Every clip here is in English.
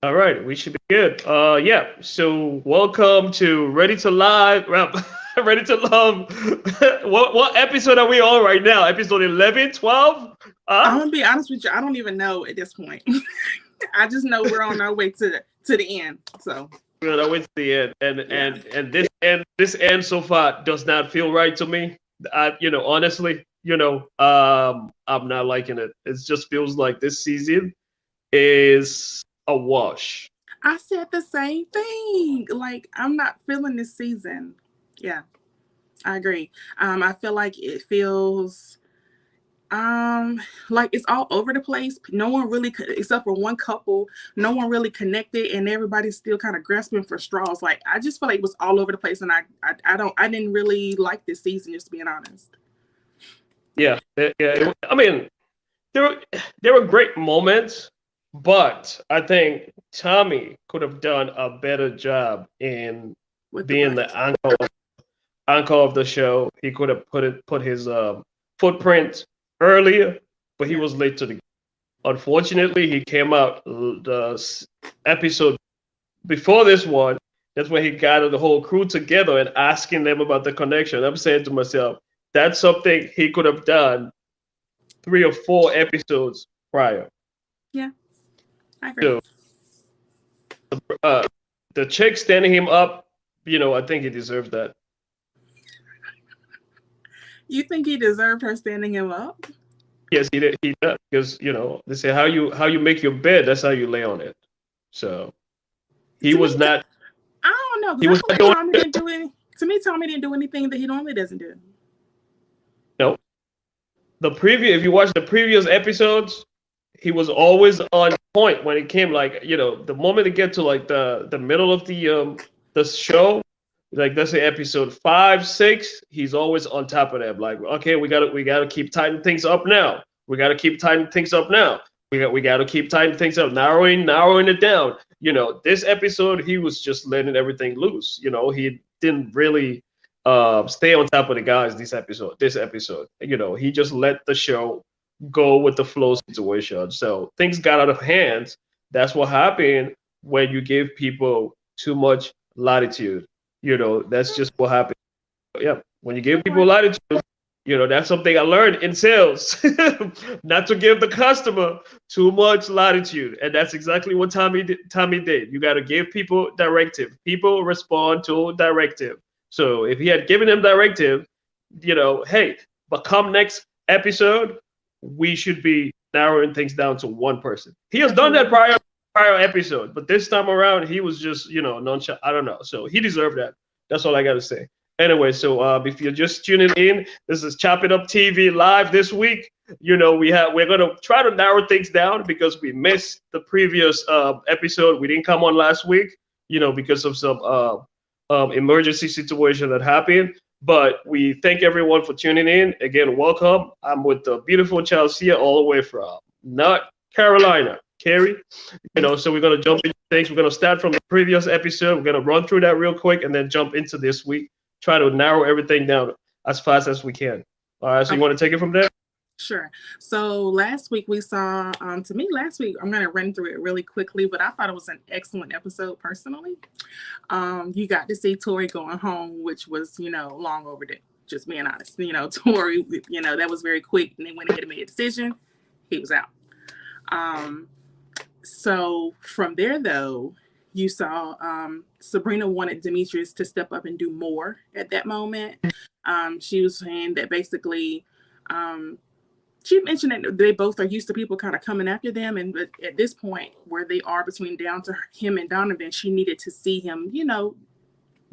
All right, we should be good. Yeah. So welcome to Ready to Live, Ready to Love. What episode are we on right now? Episode 11, 12? I'm Huh? gonna be honest with you. I don't even know at this point. I just know we're on our way to the end. So We're on our way to the end, and yeah, and and this end so far does not feel right to me. Honestly, I'm not liking it. It just feels like this season is a wash. I said the same thing. Like I'm not feeling this season. Yeah, I agree. I feel like it feels like it's all over the place. No one really, except for one couple, no one really connected, and everybody's still kind of grasping for straws. Like I just feel like it was all over the place, and I didn't really like this season, just being honest. Yeah, I mean, there were there were great moments, but I think Tommy could have done a better job in With the being the writing. anchor of the show. He could have put his footprint earlier, but he Yeah. was late to the. Unfortunately, he came out the episode before this one. That's when he gathered the whole crew together and asking them about the connection. I'm saying to myself, that's something he could have done 3 or 4 episodes prior. Yeah, I agree. So uh, the chick standing him up, I think he deserves that. You think he deserved her standing him up? Yes, he did. He does because they say how you make your bed, that's how you lay on it. So he To was me, not I don't know he because I was feel not like doing Tommy didn't do any. To me, Tommy didn't do anything that he normally doesn't do. no the preview. If you watch the previous episodes, he was always on point when it came like the moment it get to like the middle of the show, like let's say episode 5, 6, he's always on top of them. Like, okay, we gotta keep tightening things up now. We gotta keep tightening things up now. We gotta keep tightening things up, narrowing it down. This episode he was just letting everything loose. He didn't really stay on top of the guys this episode. He just let the show go with the flow situation. So things got out of hand. That's what happened when you give people too much latitude. That's just what happened. Yeah, when you give Good people point. latitude, that's something I learned in sales, not to give the customer too much latitude, and that's exactly what Tommy did. You got to give people directive. People respond to directive. So if he had given them directive, hey, but come next episode, we should be narrowing things down to one person. He has done that Absolutely. prior episode, but this time around he was just nonchalant. I don't know. So he deserved that. That's all I got to say. Anyway, so if you're just tuning in, this is Chop It Up TV live this week. We're gonna try to narrow things down because we missed the previous episode. We didn't come on last week, because of some emergency situation that happened. But we thank everyone for tuning in. Again, welcome. I'm with the beautiful Chelsea all the way from North Carolina. Carrie, so we're gonna jump into things. We're gonna start from the previous episode. We're gonna run through that real quick and then jump into this week. Try to narrow everything down as fast as we can. All right, so you Okay. want to take it from there? Sure. So last week we saw, to me, last week, I'm going to run through it really quickly, but I thought it was an excellent episode personally. You got to see Tori going home, which was, long overdue, just being honest. Tori, that was very quick, and they went ahead and made a decision. He was out. Um, so from there, though, you saw Sabrina wanted Demetrius to step up and do more at that moment. She was saying that basically, um, she mentioned that they both are used to people kind of coming after them, and but at this point where they are between down to him and Donovan, she needed to see him.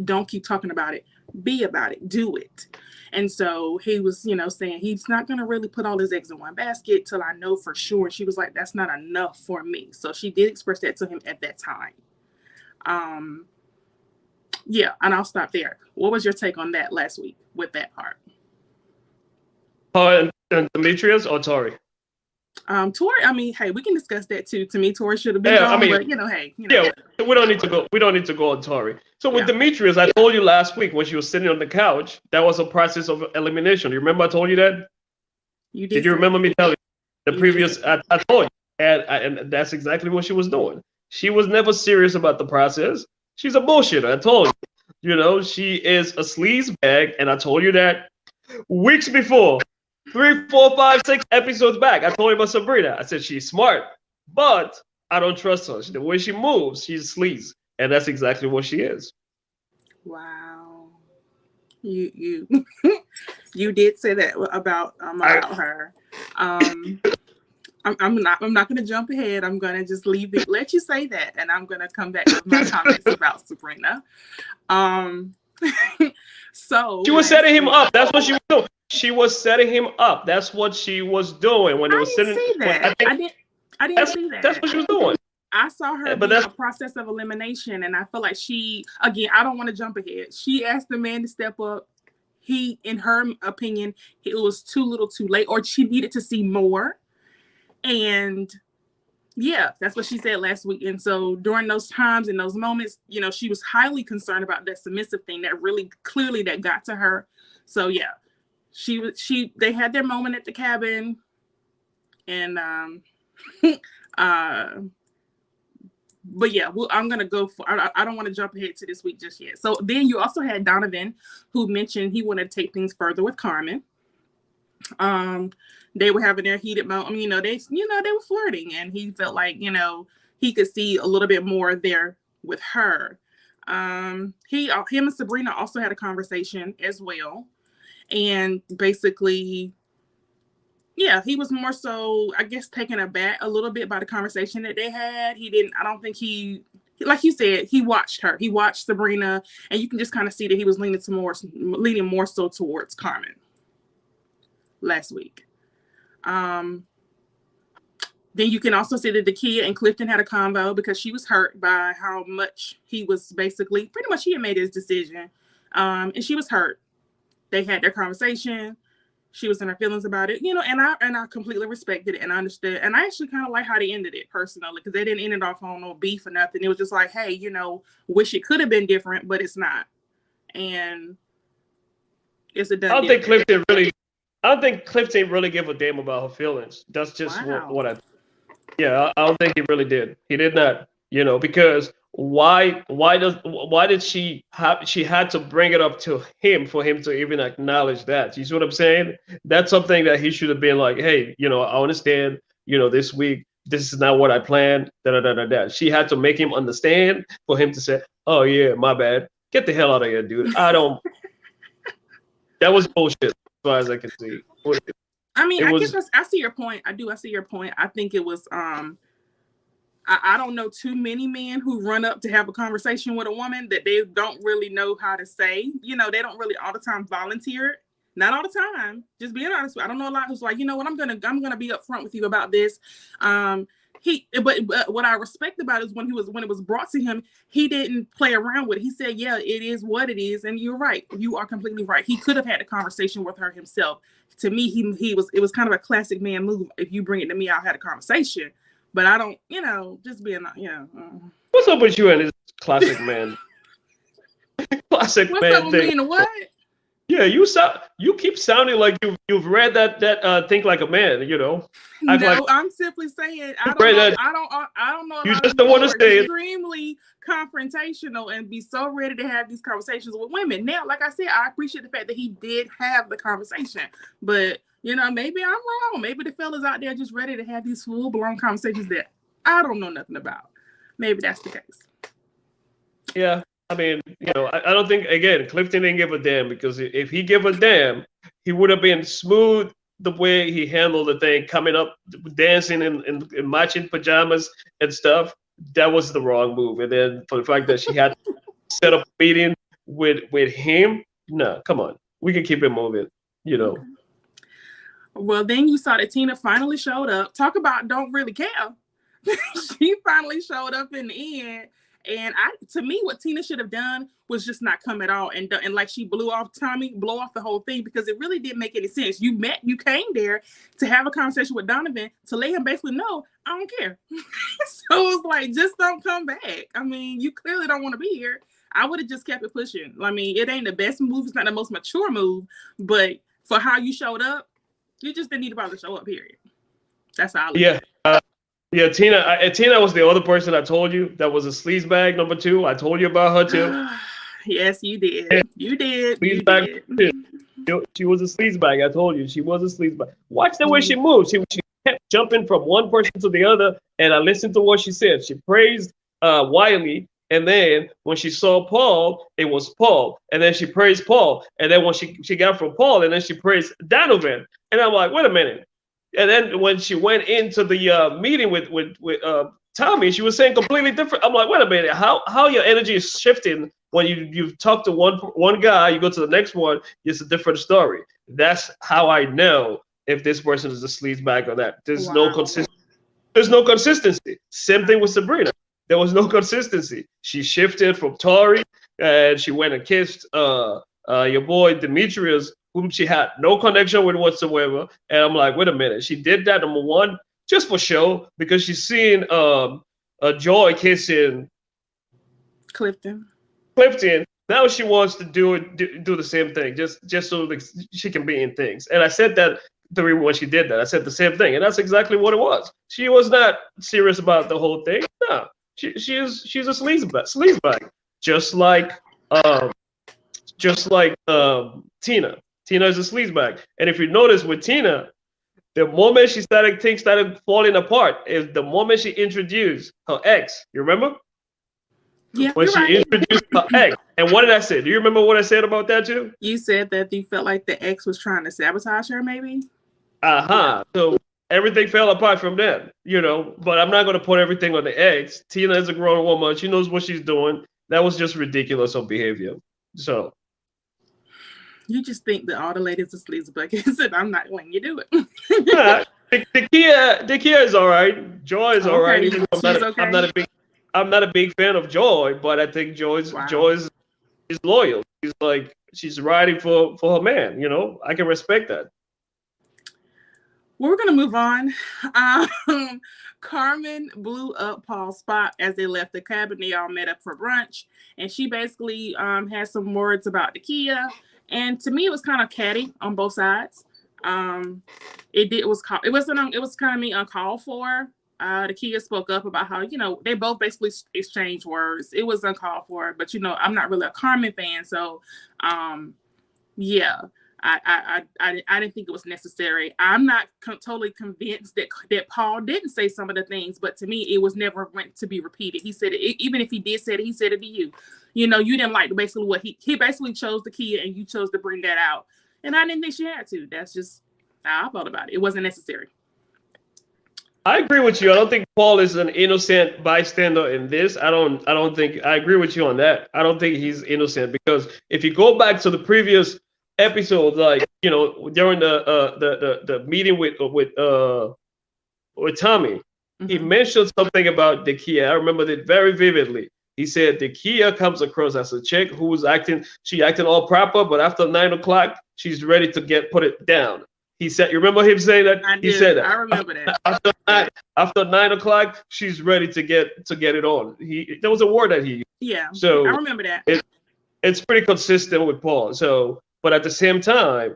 Don't keep talking about it, be about it, do it. And so he was, saying he's not going to really put all his eggs in one basket till I know for sure. She was like, that's not enough for me. So she did express that to him at that time. Um, yeah, and I'll stop there. What was your take on that last week with that part? And Demetrius or Tori? Tori, I mean, hey, we can discuss that too. To me, Tori should have been Yeah, I gone, mean, but hey, yeah, we don't need to go. We don't need to go on Tori. So with yeah, Demetrius, I told you last week when she was sitting on the couch, that was a process of elimination. You remember I told you that? you Did did you say remember that. me telling you the You did say previous? that. I told you, and that's exactly what she was doing. She was never serious about the process. She's a bullshitter. I told you. You know, she is a sleaze bag, and I told you that weeks before. 3, 4, 5, 6 episodes back. I told you about Sabrina. I said she's smart, but I don't trust her. The way she moves, she's sleaze. And that's exactly what she is. Wow. You you did say that about her. I'm not going to jump ahead. I'm going to just let you say that, and I'm going to come back with my comments about Sabrina. So she was setting him up. That's what she was doing. She was setting him up. That's what she was doing when it was sitting. I didn't see that. That's what she was doing. I saw her do a process of elimination, and I feel like I don't want to jump ahead. She asked the man to step up. He, in her opinion, it was too little too late, or she needed to see more. And yeah, that's what she said last week. And so during those times and those moments, you know, she was highly concerned about that submissive thing that really clearly that got to her. So yeah, they had their moment at the cabin, and but yeah, I'm gonna go for. I don't want to jump ahead to this week just yet. So then you also had Donovan, who mentioned he wanted to take things further with Carmen. They were having their heated moment. You know, they were flirting, and he felt like, you know, he could see a little bit more there with her. Him and Sabrina also had a conversation as well, and basically, yeah, he was more so, I guess, taken aback a little bit by the conversation that they had. I don't think like you said, he watched her. He watched Sabrina, and you can just kind of see that he was leaning more so towards Carmen last week. Then you can also see that Dakia and Clifton had a convo because she was hurt by how much he was pretty much he had made his decision. And she was hurt. They had their conversation. She was in her feelings about it, you know, and I completely respected it and I understood. And I actually kind of like how they ended it personally, because they didn't end it off on no beef or nothing. It was just like, hey, you know, wish it could have been different, but it's not. And it's a done deal. I don't think Clifton really gave a damn about her feelings. That's just what I. Yeah, I don't think he really did. He did not, you know, because why did she had to bring it up to him for him to even acknowledge that? You see what I'm saying? That's something that he should have been like, hey, you know, I understand, you know, this week this is not what I planned. She had to make him understand for him to say, oh yeah, my bad. Get the hell out of here, dude. That was bullshit. As far as I can see. I mean, I guess I see your point. I see your point. I think it was I don't know too many men who run up to have a conversation with a woman that they don't really know how to say. You know, they don't really all the time volunteer it. Not all the time. Just being honest with you. I don't know a lot who's like, you know what, I'm gonna be upfront with you about this. But what I respect about it is when it was brought to him, he didn't play around with it. He said, yeah, it is what it is. And you're right. You are completely right. He could have had a conversation with her himself. To me, it was kind of a classic man move. If you bring it to me, I'll have a conversation. But I don't, you know, just being, you know. What's up with you and this classic man? Classic What's man up with thing. me and what? Yeah, you keep sounding like you've read that Think Like a Man, you know. I'm simply saying I don't know. You just don't want to say it. Extremely confrontational and be so ready to have these conversations with women. Now, like I said, I appreciate the fact that he did have the conversation, but you know, maybe I'm wrong. Maybe the fellas out there just ready to have these full-blown conversations that I don't know nothing about. Maybe that's the case. Yeah. I mean, you know, I don't think, again, Clifton didn't give a damn, because if he gave a damn, he would have been smooth the way he handled the thing, coming up, dancing in matching pajamas and stuff. That was the wrong move. And then for the fact that she had to set up a meeting with him, no, come on. We can keep it moving, you know. Well, then you saw that Tina finally showed up. Talk about don't really care. She finally showed up in the end. And to me, what Tina should have done was just not come at all, and like she blow off the whole thing, because it really didn't make any sense. You came there to have a conversation with Donovan to let him basically know, I don't care. So it was like, just don't come back. I mean, you clearly don't want to be here. I would have just kept it pushing. I mean, it ain't the best move. It's not the most mature move, but for how you showed up, you just didn't need to bother to show up, period. That's all. Yeah. Yeah, Tina was the other person I told you that was a sleazebag number two. I told you about her too. Yes, you did. Yeah, You did. You sleazebag did. too. She was a sleazebag. I told you she was a sleazebag. Watch the way she Mm. moved. She kept jumping from one person to the other, and I listened to what she said. She praised Wiley, and then when she saw Paul, it was Paul, and then she praised Paul, and then when she got from Paul, and then she praised Donovan, and I'm like, wait a minute. And then when she went into the meeting with Tommy, she was saying completely different. I'm like, wait a minute, how your energy is shifting when you talk to one guy, you go to the next one, it's a different story. That's how I know if this person is a sleazebag or not. Wow. There's no consistency. Same thing with Sabrina. There was no consistency. She shifted from Tori and she went and kissed your boy Demetrius, whom she had no connection with whatsoever. And I'm like, wait a minute. She did that number one just for show because she's seeing Joy kissing Clifton. Now she wants to do the same thing, just so that she can be in things. And I said that when she did that, I said the same thing, and that's exactly what it was. She was not serious about the whole thing. No, she's a sleazebag, just like um, Tina. Tina is a sleazebag, and if you notice with Tina, the moment things started falling apart is the moment she introduced her ex. You remember? Yeah, When you're she right. introduced her ex. And what did I say? Do you remember what I said about that too? You said that you felt like the ex was trying to sabotage her, maybe? Uh-huh. So everything fell apart from then, but I'm not going to put everything on the ex. Tina is a grown woman. She knows what she's doing. That was just ridiculous of behavior. So You just think that all the ladies are sleazebags, and I'm not letting you do it. Dakia is all right. Joy is all right. Okay, Even though she's okay. I'm not a big fan of Joy, but I think Wow. Joy's is loyal. She's riding for her man. I can respect that. We're gonna move on. Carmen blew up Paul's spot as they left the cabin. They all met up for brunch, and she basically had some words about Dakia. And to me, it was kind of catty on both sides. It was kind of me uncalled for. Dakia spoke up about how they both basically exchanged words. It was uncalled for, but I'm not really a Carmen fan, so yeah. I didn't think it was necessary. I'm not totally convinced that Paul didn't say some of the things, but to me, it was never meant to be repeated. He said it, even if he did say it, he said it to you. You didn't like basically what he basically chose the key, and you chose to bring that out. And I didn't think she had to. That's just how I felt about it. It wasn't necessary. I agree with you. I don't think Paul is an innocent bystander in this. I don't think I agree with you on that. I don't think he's innocent because if you go back to the previous episodes, like during the meeting with Tommy, he mentioned something about Dakia. I remember it very vividly. He said Dakia comes across as a chick who's acting all proper, but after 9 o'clock, she's ready to put it down. He said, you remember him saying that? I did. He said that. I remember that. After 9 o'clock, she's ready to get it on. There was a word that he used. Yeah. So I remember that. It's pretty consistent with Paul. So, but at the same time,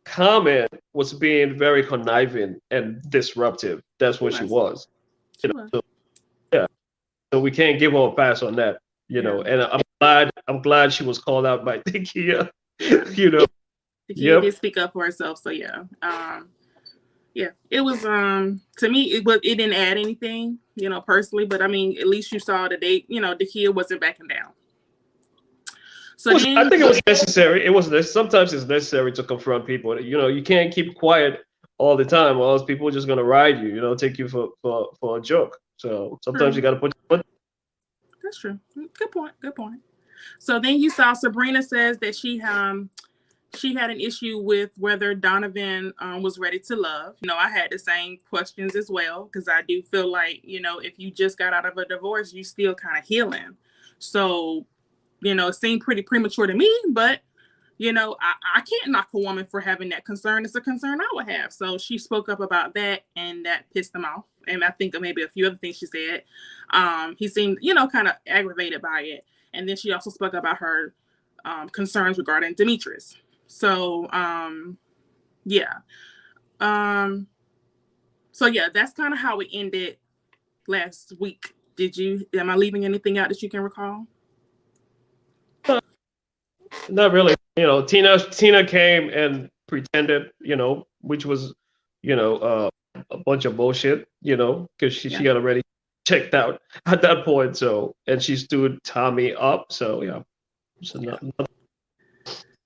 Carmen was being very conniving and disruptive. That's what she was. So, yeah. So we can't give her a pass on that. And I'm glad she was called out by Dakia. Dakia did speak up for herself, so yeah. Yeah, it was to me it didn't add anything, personally, but I mean at least you saw that Dakia wasn't backing down. So I think it was necessary. Sometimes it's necessary to confront people. You can't keep quiet all the time, or else people are just gonna ride you. Take you for a joke. So sometimes you got to put your foot. That's true. Good point. So then you saw Sabrina says that she had an issue with whether Donovan was ready to love. I had the same questions as well because I do feel like if you just got out of a divorce, you still kind of healing. So it seemed pretty premature to me, but I can't knock a woman for having that concern. It's a concern I would have. So she spoke up about that, and that pissed him off. And I think maybe a few other things she said. He seemed, kind of aggravated by it. And then she also spoke about her concerns regarding Demetrius. So, yeah. So yeah, that's kind of how it ended last week. Am I leaving anything out that you can recall? Not really. Tina came and pretended, which was, a bunch of bullshit, because she got already checked out at that point. So, and she stood Tommy up. So yeah.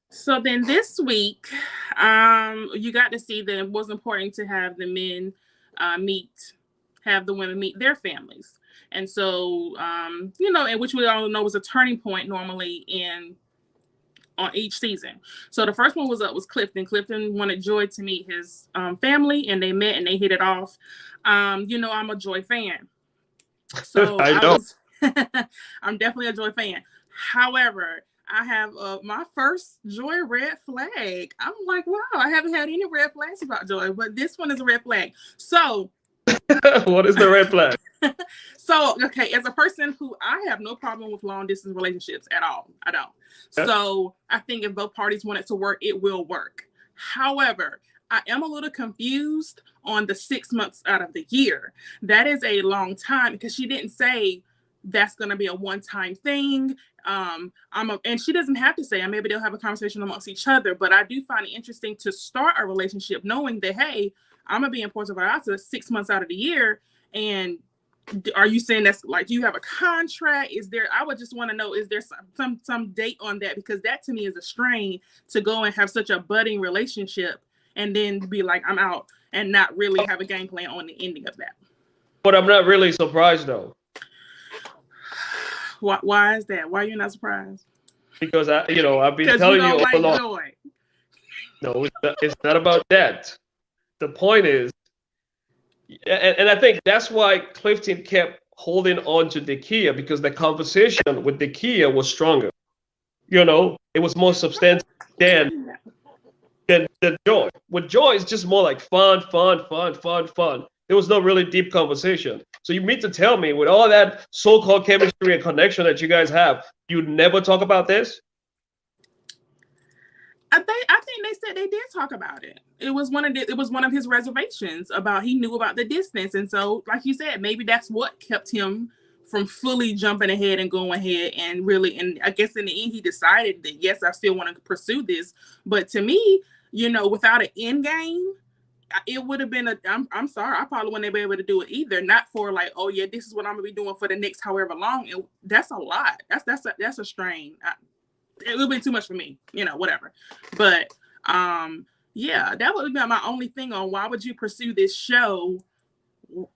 So then this week, you got to see that it was important to have the men have the women meet their families. And so, and which we all know was a turning point normally on each season. So the first one was Clifton. Clifton wanted Joy to meet his family, and they met and they hit it off. I'm a Joy fan. So I'm definitely a Joy fan. However, I have my first Joy red flag. I'm like, wow, I haven't had any red flags about Joy, but this one is a red flag. So what is the red flag? So, okay, as a person who I have no problem with long distance relationships at all. I don't. Yeah. So I think if both parties want it to work, it will work. However, I am a little confused on the 6 months out of the year. That is a long time because she didn't say that's going to be a one-time thing. And she doesn't have to say, and maybe they'll have a conversation amongst each other, but I do find it interesting to start a relationship knowing that, hey, I'm going to be in Puerto Vallarta 6 months out of the year. And are you saying that's like, do you have a contract? I would just want to know, is there some date on that? Because that to me is a strain to go and have such a budding relationship and then be like, I'm out and not really have a game plan on the ending of that. But I'm not really surprised though. Why is that? Why are you not surprised? Because I've been telling you all along. Joy. No, it's not about that. The point is, and I think that's why Clifton kept holding on to Dakia, because the conversation with Dakia was stronger. It was more substantial than Joy. With Joy, it's just more like fun. There was no really deep conversation. So you mean to tell me, with all that so-called chemistry and connection that you guys have, you never talk about this? I think they said they did talk about it. It was one of his reservations about he knew about the distance, and so like you said, maybe that's what kept him from fully jumping ahead and going ahead and really. And I guess in the end, he decided that yes, I still want to pursue this. But to me, without an end game, it would have been I'm sorry, I probably wouldn't be able to do it either. Not for like, oh yeah, this is what I'm gonna be doing for the next however long. That's a lot. That's a strain. It would be too much for me, whatever. But yeah, that would have been my only thing on why would you pursue this show?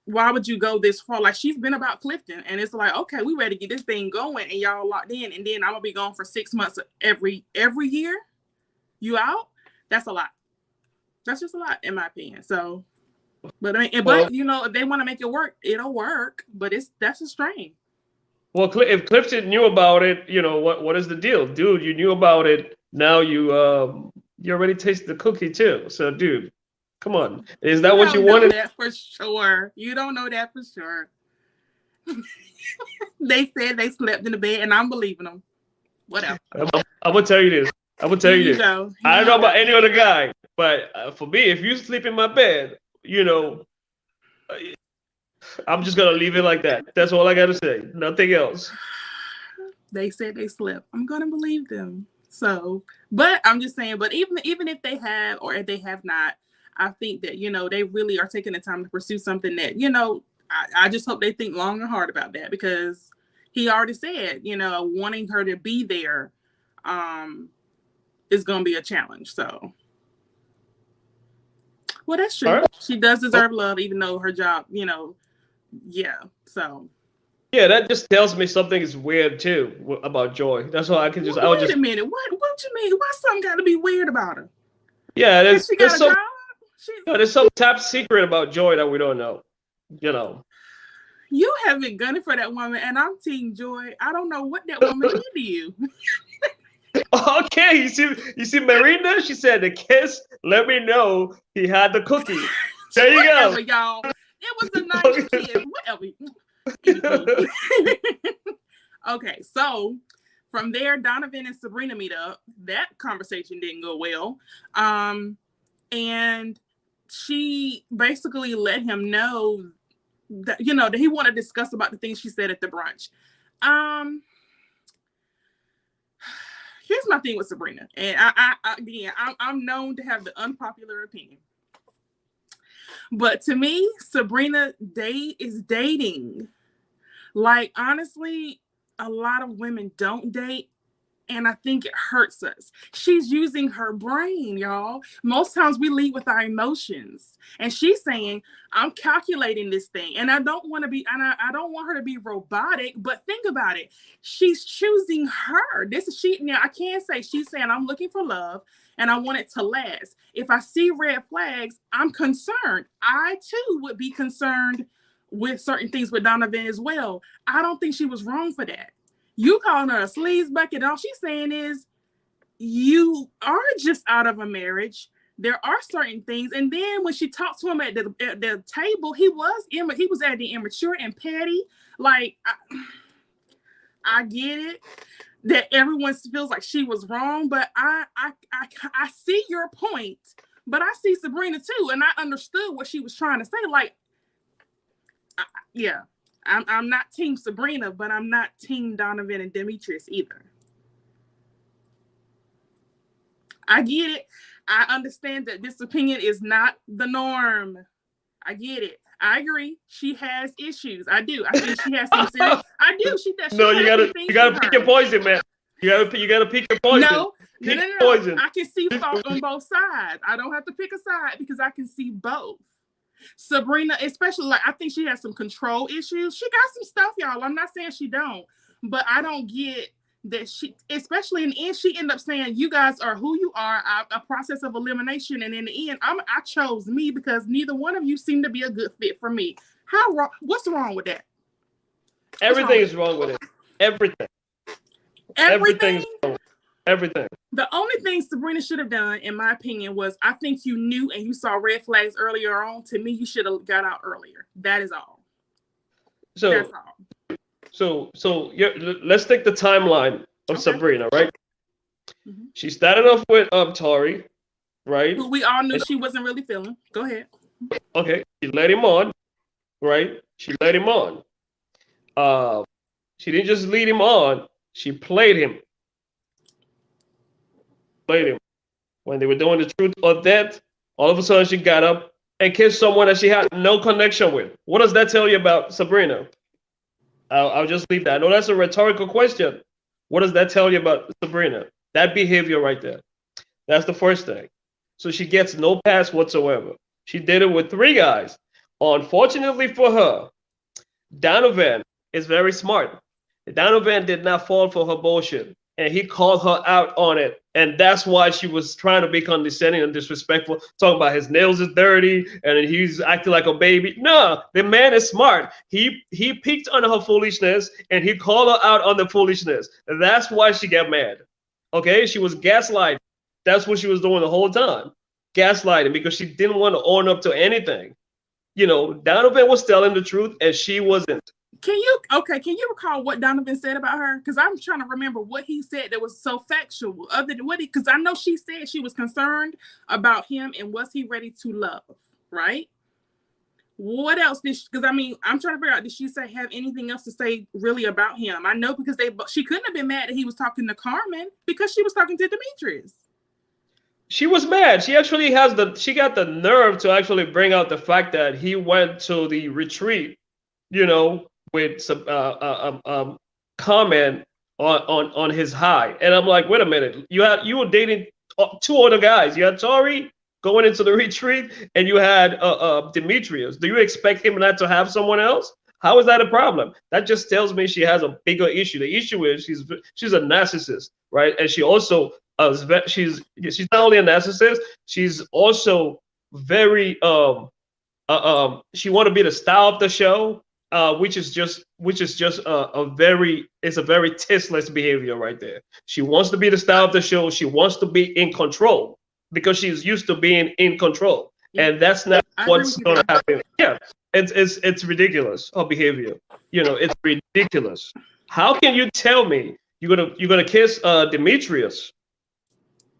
Why would you go this far? Like, she's been about Clifton, and it's like, okay, we ready to get this thing going, and y'all locked in, and then I'm gonna be gone for 6 months every year. You out? That's a lot. That's just a lot, in my opinion. So, but if they want to make it work, it'll work. But that's a strain. Well, if Clifton knew about it, what is the deal, dude? You knew about it. Now you already tasted the cookie too. So, dude, come on. Is that what you wanted? That for sure. You don't know that for sure. They said they slept in the bed, and I'm believing them. Whatever. I'm gonna tell you this. I don't know about any other guy, but for me, if you sleep in my bed, I'm just gonna leave it like that. That's all I gotta say. Nothing else. They said they slept. I'm gonna believe them. So, but I'm just saying. But even if they have or if they have not, I think that they really are taking the time to pursue something that I just hope they think long and hard about that, because he already said wanting her to be there is gonna be a challenge. So. Well, that's true. Right. She does deserve love, even though her job, yeah. So. Yeah, that just tells me something is weird too about Joy. That's why I can just. Wait a minute. What you mean? Why something got to be weird about her? Yeah, there's some top secret about Joy that we don't know. You have been gunning for that woman, and I'm Team Joy. I don't know what that woman did to you. Okay, you see, Marina. She said the kiss. Let me know he had the cookie. There you go, y'all. It was a nice kiss. Whatever. Okay, so from there, Donovan and Sabrina meet up. That conversation didn't go well, and she basically let him know that, you know, that he wanted to discuss about the things she said at the brunch. Here's my thing with Sabrina, and I'm known to have the unpopular opinion, but to me, Sabrina is dating. Like, honestly, a lot of women don't date, and I think it hurts us. She's using her brain, y'all. Most times we lead with our emotions, and she's saying, I'm calculating this thing, and I don't want her to be robotic, but think about it. She's choosing her. Now I can't say, she's saying, I'm looking for love and I want it to last. If I see red flags, I'm concerned. I too would be concerned with certain things with Donovan as well. I don't think she was wrong for that. You calling her a sleaze bucket, all she's saying is you are just out of a marriage. There are certain things. And then when she talked to him at the table, he was acting immature and petty. Like, I get it that everyone feels like she was wrong, but I see your point. But I see Sabrina too, and I understood what she was trying to say. Like, yeah. I'm not team Sabrina, but I'm not team Donovan and Demetrius either. I get it. I understand that this opinion is not the norm. I get it. I agree. She has issues. I do. I think she has some serious. I do. She does. No, you gotta pick your poison, man. You gotta pick your poison. No. Poison. I can see fault on both sides. I don't have to pick a side because I can see both. Sabrina, especially, like, I think she has some control issues. She got some stuff, y'all. I'm not saying she don't, but I don't get that she, especially in the end, she ended up saying, you guys are who you are, a process of elimination. And in the end, I chose me because neither one of you seem to be a good fit for me. How wrong? What's wrong with that? Everything is wrong with it. Everything. Everything's wrong. Everything. The only thing Sabrina should have done, in my opinion, was I think you knew and you saw red flags earlier on. To me, you should have got out earlier. That is all. That's all. So let's take the timeline of Sabrina, right? Mm-hmm. She started off with Tori, right? Who we all knew she wasn't really feeling. Go ahead. Okay, she let him on, right? She let him on. She didn't just lead him on, she played him. When they were doing the truth or that, all of a sudden she got up and kissed someone that she had no connection with. What does that tell you about Sabrina? I'll just leave that. I know that's a rhetorical question. What does that tell you about Sabrina? That behavior right there. That's the first thing. So she gets no pass whatsoever. She did it with 3 guys. Unfortunately for her, Donovan is very smart. Donovan did not fall for her bullshit. And he called her out on it. And that's why she was trying to be condescending and disrespectful, talking about his nails is dirty and he's acting like a baby. No, the man is smart. He picked on her foolishness and he called her out on the foolishness. And that's why she got mad. Okay, she was gaslighting. That's what she was doing the whole time. Gaslighting because she didn't want to own up to anything. You know, Donovan was telling the truth and she wasn't. Can you recall what Donovan said about her? Because I'm trying to remember what he said that was so factual. Other than because I know she said she was concerned about him and was he ready to love, right? What else did she, because I mean, I'm trying to figure out, did she have anything else to say really about him? I know because she couldn't have been mad that he was talking to Carmen because she was talking to Demetrius. She was mad. She actually she got the nerve to actually bring out the fact that he went to the retreat, you know, with some comment on his high. And I'm like, wait a minute, you were dating 2 other guys. You had Tori going into the retreat and you had Demetrius. Do you expect him not to have someone else? How is that a problem? That just tells me she has a bigger issue. The issue is she's a narcissist, right? And she also she's not only a narcissist, she's also very she want to be the star of the show. Which is just a very tasteless behavior right there. She wants to be the star of the show. She wants to be in control because she's used to being in control, and that's not what's going to happen. Yeah, it's ridiculous, her behavior. You know, it's ridiculous. How can you tell me you're gonna kiss Demetrius,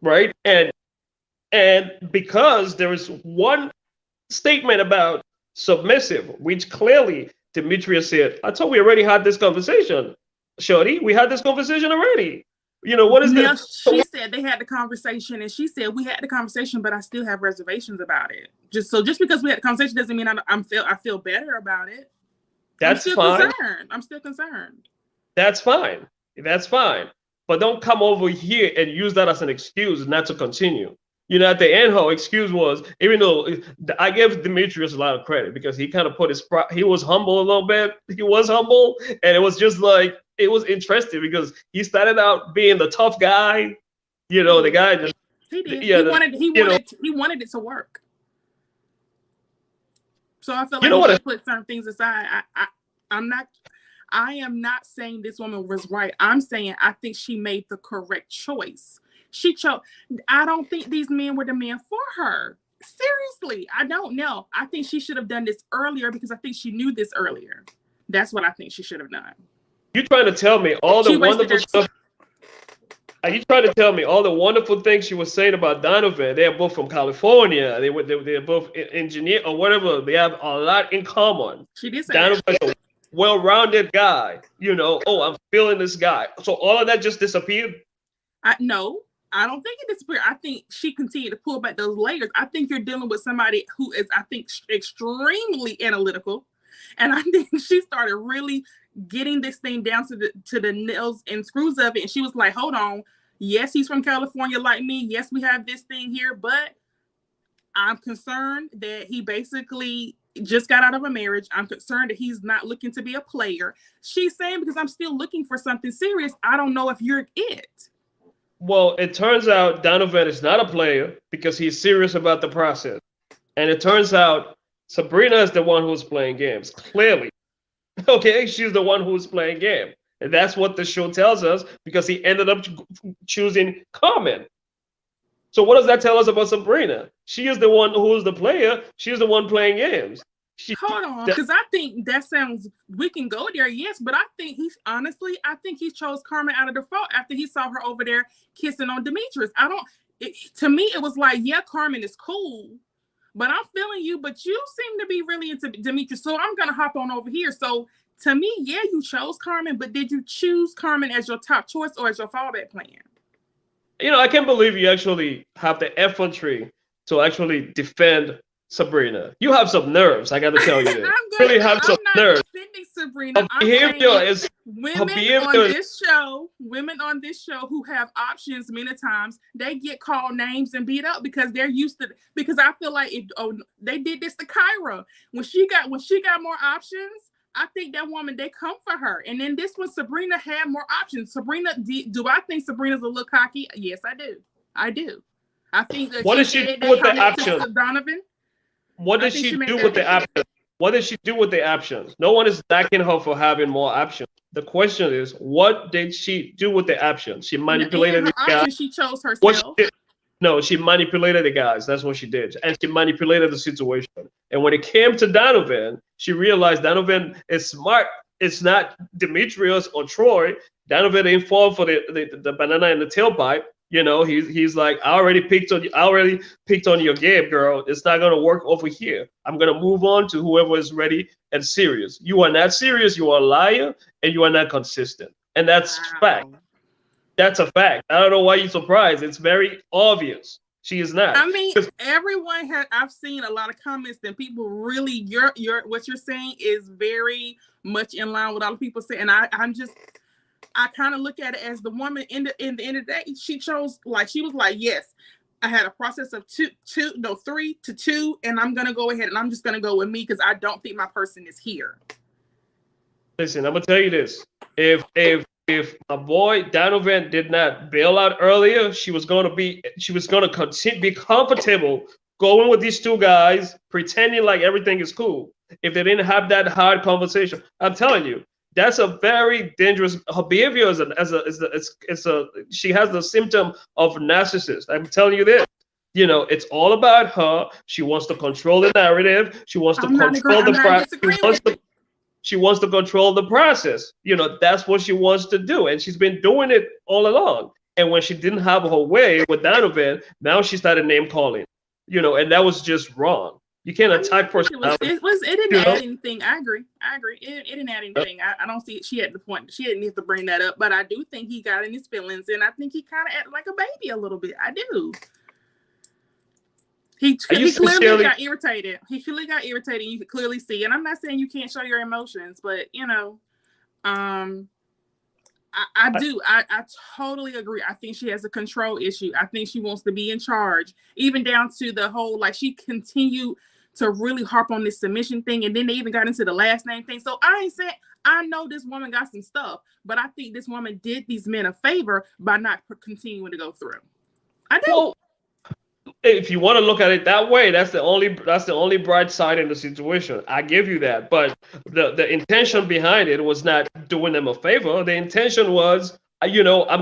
right? And because there is one statement about submissive, which clearly Demetria said, I thought we already had this conversation, Shorty. We had this conversation already. You know, what is Now, the she said they had the conversation, and she said we had the conversation, but I still have reservations about it. Just because we had the conversation doesn't mean I feel better about it. That's I'm still fine. concerned. I'm still concerned. That's fine. That's fine. But don't come over here and use that as an excuse not to continue. You know, at the end, her excuse was, even though I gave Demetrius a lot of credit because he kind of put he was humble a little bit. He was humble, and it was just like, it was interesting because he started out being the tough guy. You know, the guy just, he did. Yeah, he wanted it to work. So I feel like he put certain things aside. I am not saying this woman was right. I'm saying I think she made the correct choice. She chose. I don't think these men were the men for her. Seriously, I don't know. I think she should have done this earlier because I think she knew this earlier. That's what I think she should have done. You trying to tell me all the wonderful stuff? Are you trying to tell me all the wonderful things she was saying about Donovan? They're both from California. They're both engineer or whatever. They have a lot in common. She did say Donovan's a well-rounded guy. You know, oh, I'm feeling this guy. So all of that just disappeared? No, I don't think it disappeared. I think she continued to pull back those layers. I think you're dealing with somebody who is, I think, extremely analytical. And I think she started really getting this thing down to the nails and screws of it. And she was like, hold on. Yes, he's from California like me. Yes, we have this thing here. But I'm concerned that he basically just got out of a marriage. I'm concerned that he's not looking to be a player. She's saying, because I'm still looking for something serious. I don't know if you're it. Well, it turns out Donovan is not a player because he's serious about the process. And it turns out Sabrina is the one who's playing games, clearly. Okay, she's the one who's playing game. And that's what the show tells us because he ended up choosing Carmen. So what does that tell us about Sabrina? She is the one who's the player. She's the one playing games. Hold on, because I think that sounds, we can go there, yes, but I think I think he chose Carmen out of default after he saw her over there kissing on Demetrius. To me, it was like, yeah, Carmen is cool, but I'm feeling you, but you seem to be really into Demetrius, so I'm going to hop on over here. So to me, yeah, you chose Carmen, but did you choose Carmen as your top choice or as your fallback plan? You know, I can't believe you actually have the effrontery to actually defend Sabrina. You have some nerves, I got to tell you this. You really have some nerves. Sabrina. Women on this show who have options many times, they get called names and beat up because they're used to, because I feel like they did this to Kyra. When she got more options, I think that woman, they come for her. And then this one, Sabrina had more options. Sabrina, do I think Sabrina's a little cocky? Yes, I do. I think that what did she do with the options? Donovan. What did she do with the options? What did she do with the options? No one is backing her for having more options. The question is, what did she do with the options? She manipulated the guys. She chose herself. No, she manipulated the guys. That's what she did. And she manipulated the situation. And when it came to Donovan, she realized Donovan is smart. It's not Demetrius or Troy. Donovan didn't fall for the banana in the tailpipe. You know, he's like, I already picked on your game, girl. It's not gonna work over here. I'm gonna move on to whoever is ready and serious. You are not serious, you are a liar, and you are not consistent. And that's fact. That's a fact. I don't know why you're surprised. It's very obvious. She is not. I mean, everyone I've seen a lot of comments that people really, what you're saying is very much in line with all the people say. And I kind of look at it as the woman in the end of the day, she chose, like, she was like, yes, I had a process of 3 to 2, and I'm going to go ahead and I'm just going to go with me because I don't think my person is here. Listen, I'm going to tell you this. If my boy Donovan did not bail out earlier, she was going to be comfortable going with these two guys, pretending like everything is cool. If they didn't have that hard conversation, I'm telling you, that's a very dangerous. Her behavior she has the symptom of narcissist. I'm telling you this. You know, it's all about her. She wants to control the narrative. She wants to control the process. She wants to control the process. You know, that's what she wants to do, and she's been doing it all along. And when she didn't have her way with Donovan, now she started name calling. You know, and that was just wrong. You can't I mean, attack personality. it didn't add anything. I agree. It didn't add anything. I don't see it. She had the point. She didn't have to bring that up, but I do think he got in his feelings, and I think he kind of acted like a baby a little bit. I do. He clearly got irritated. He clearly got irritated. You could clearly see, and I'm not saying you can't show your emotions, but I do. I totally agree. I think she has a control issue. I think she wants to be in charge, even down to the whole, like, she continued to really harp on this submission thing. And then they even got into the last name thing. So I ain't saying, I know this woman got some stuff, but I think this woman did these men a favor by not continuing to go through. I do. Well, if you want to look at it that way, that's the only bright side in the situation. I give you that, but the intention behind it was not doing them a favor. The intention was, I'm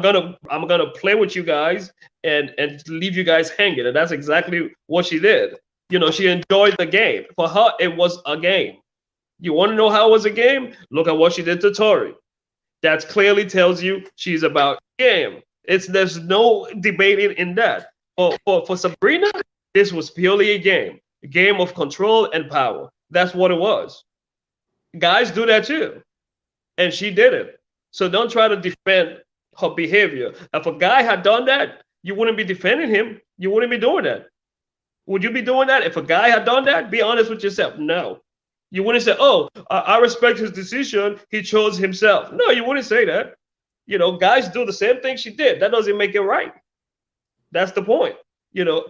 gonna play with you guys and leave you guys hanging, and that's exactly what she did. She enjoyed the game. For her, it was a game. You want to know how it was a game? Look at what she did to Tori. That clearly tells you she's about game. There's no debating in that. For Sabrina, this was purely a game of control and power. That's what it was. Guys do that too, and she did it. So don't try to defend her behavior. If a guy had done that, you wouldn't be defending him. You wouldn't be doing that. Would you be doing that if a guy had done that? Be honest with yourself. No. You wouldn't say, "Oh, I respect his decision. He chose himself." No, you wouldn't say that. Guys do the same thing she did. That doesn't make it right. That's the point.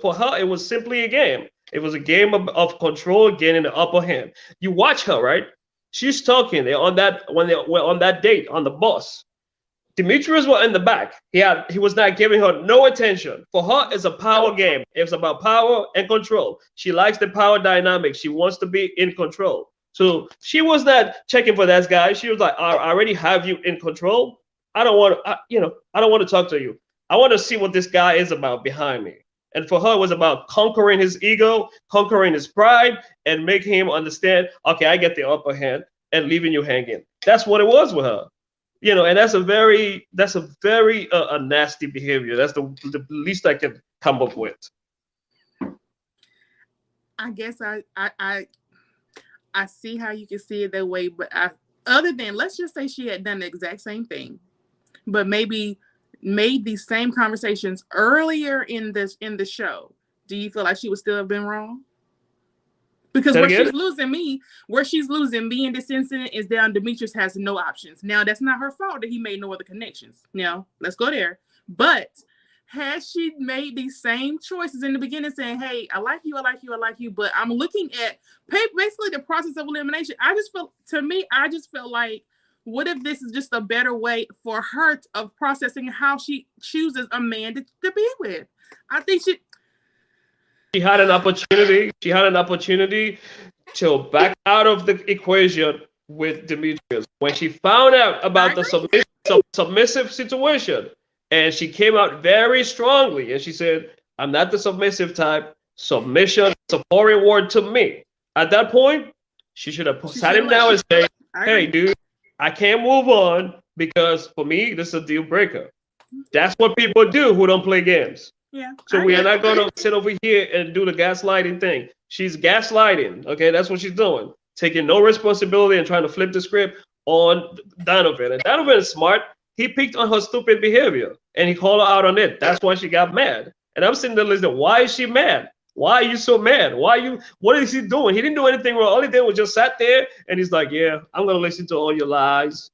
For her, it was simply a game. It was a game of control, gaining the upper hand. You watch her, right? She's talking there when they were on that date on the bus. Demetrius was in the back. He was not giving her no attention. For her, it's a power game. It's about power and control. She likes the power dynamic. She wants to be in control. So she was not checking for that guy. She was like, I already have you in control. I don't want to talk to you. I want to see what this guy is about behind me. And for her, it was about conquering his ego, conquering his pride, and making him understand, okay, I get the upper hand, and leaving you hanging. That's what it was with her. And that's a very nasty behavior. That's the least I can come up with. I guess I see how you can see it that way, but other than, let's just say she had done the exact same thing, but maybe made these same conversations earlier in the show, do you feel like she would still have been wrong? Because where she's losing me in this incident is down Demetrius has no options. Now, that's not her fault that he made no other connections. Now, let's go there. But has she made these same choices in the beginning saying, hey, I like you, but I'm looking at basically the process of elimination. I just feel like, what if this is just a better way for her of processing how she chooses a man to be with? I think she had an opportunity. She had an opportunity to back out of the equation with Demetrius when she found out about the submissive situation, and she came out very strongly and she said, "I'm not the submissive type. Submission is a foreign word to me." At that point, she should have sat him down and said, "Hey, dude, I can't move on because for me, this is a deal breaker." That's what people do who don't play games. Yeah. So we are not going to sit over here and do the gaslighting thing. She's gaslighting. Okay, that's what she's doing. Taking no responsibility and trying to flip the script on Donovan. And Donovan is smart. He picked on her stupid behavior and he called her out on it. That's why she got mad. And I'm sitting there listening. Why is she mad? Why are you so mad? What is he doing? He didn't do anything wrong. All he did was just sat there and he's like, yeah, I'm going to listen to all your lies,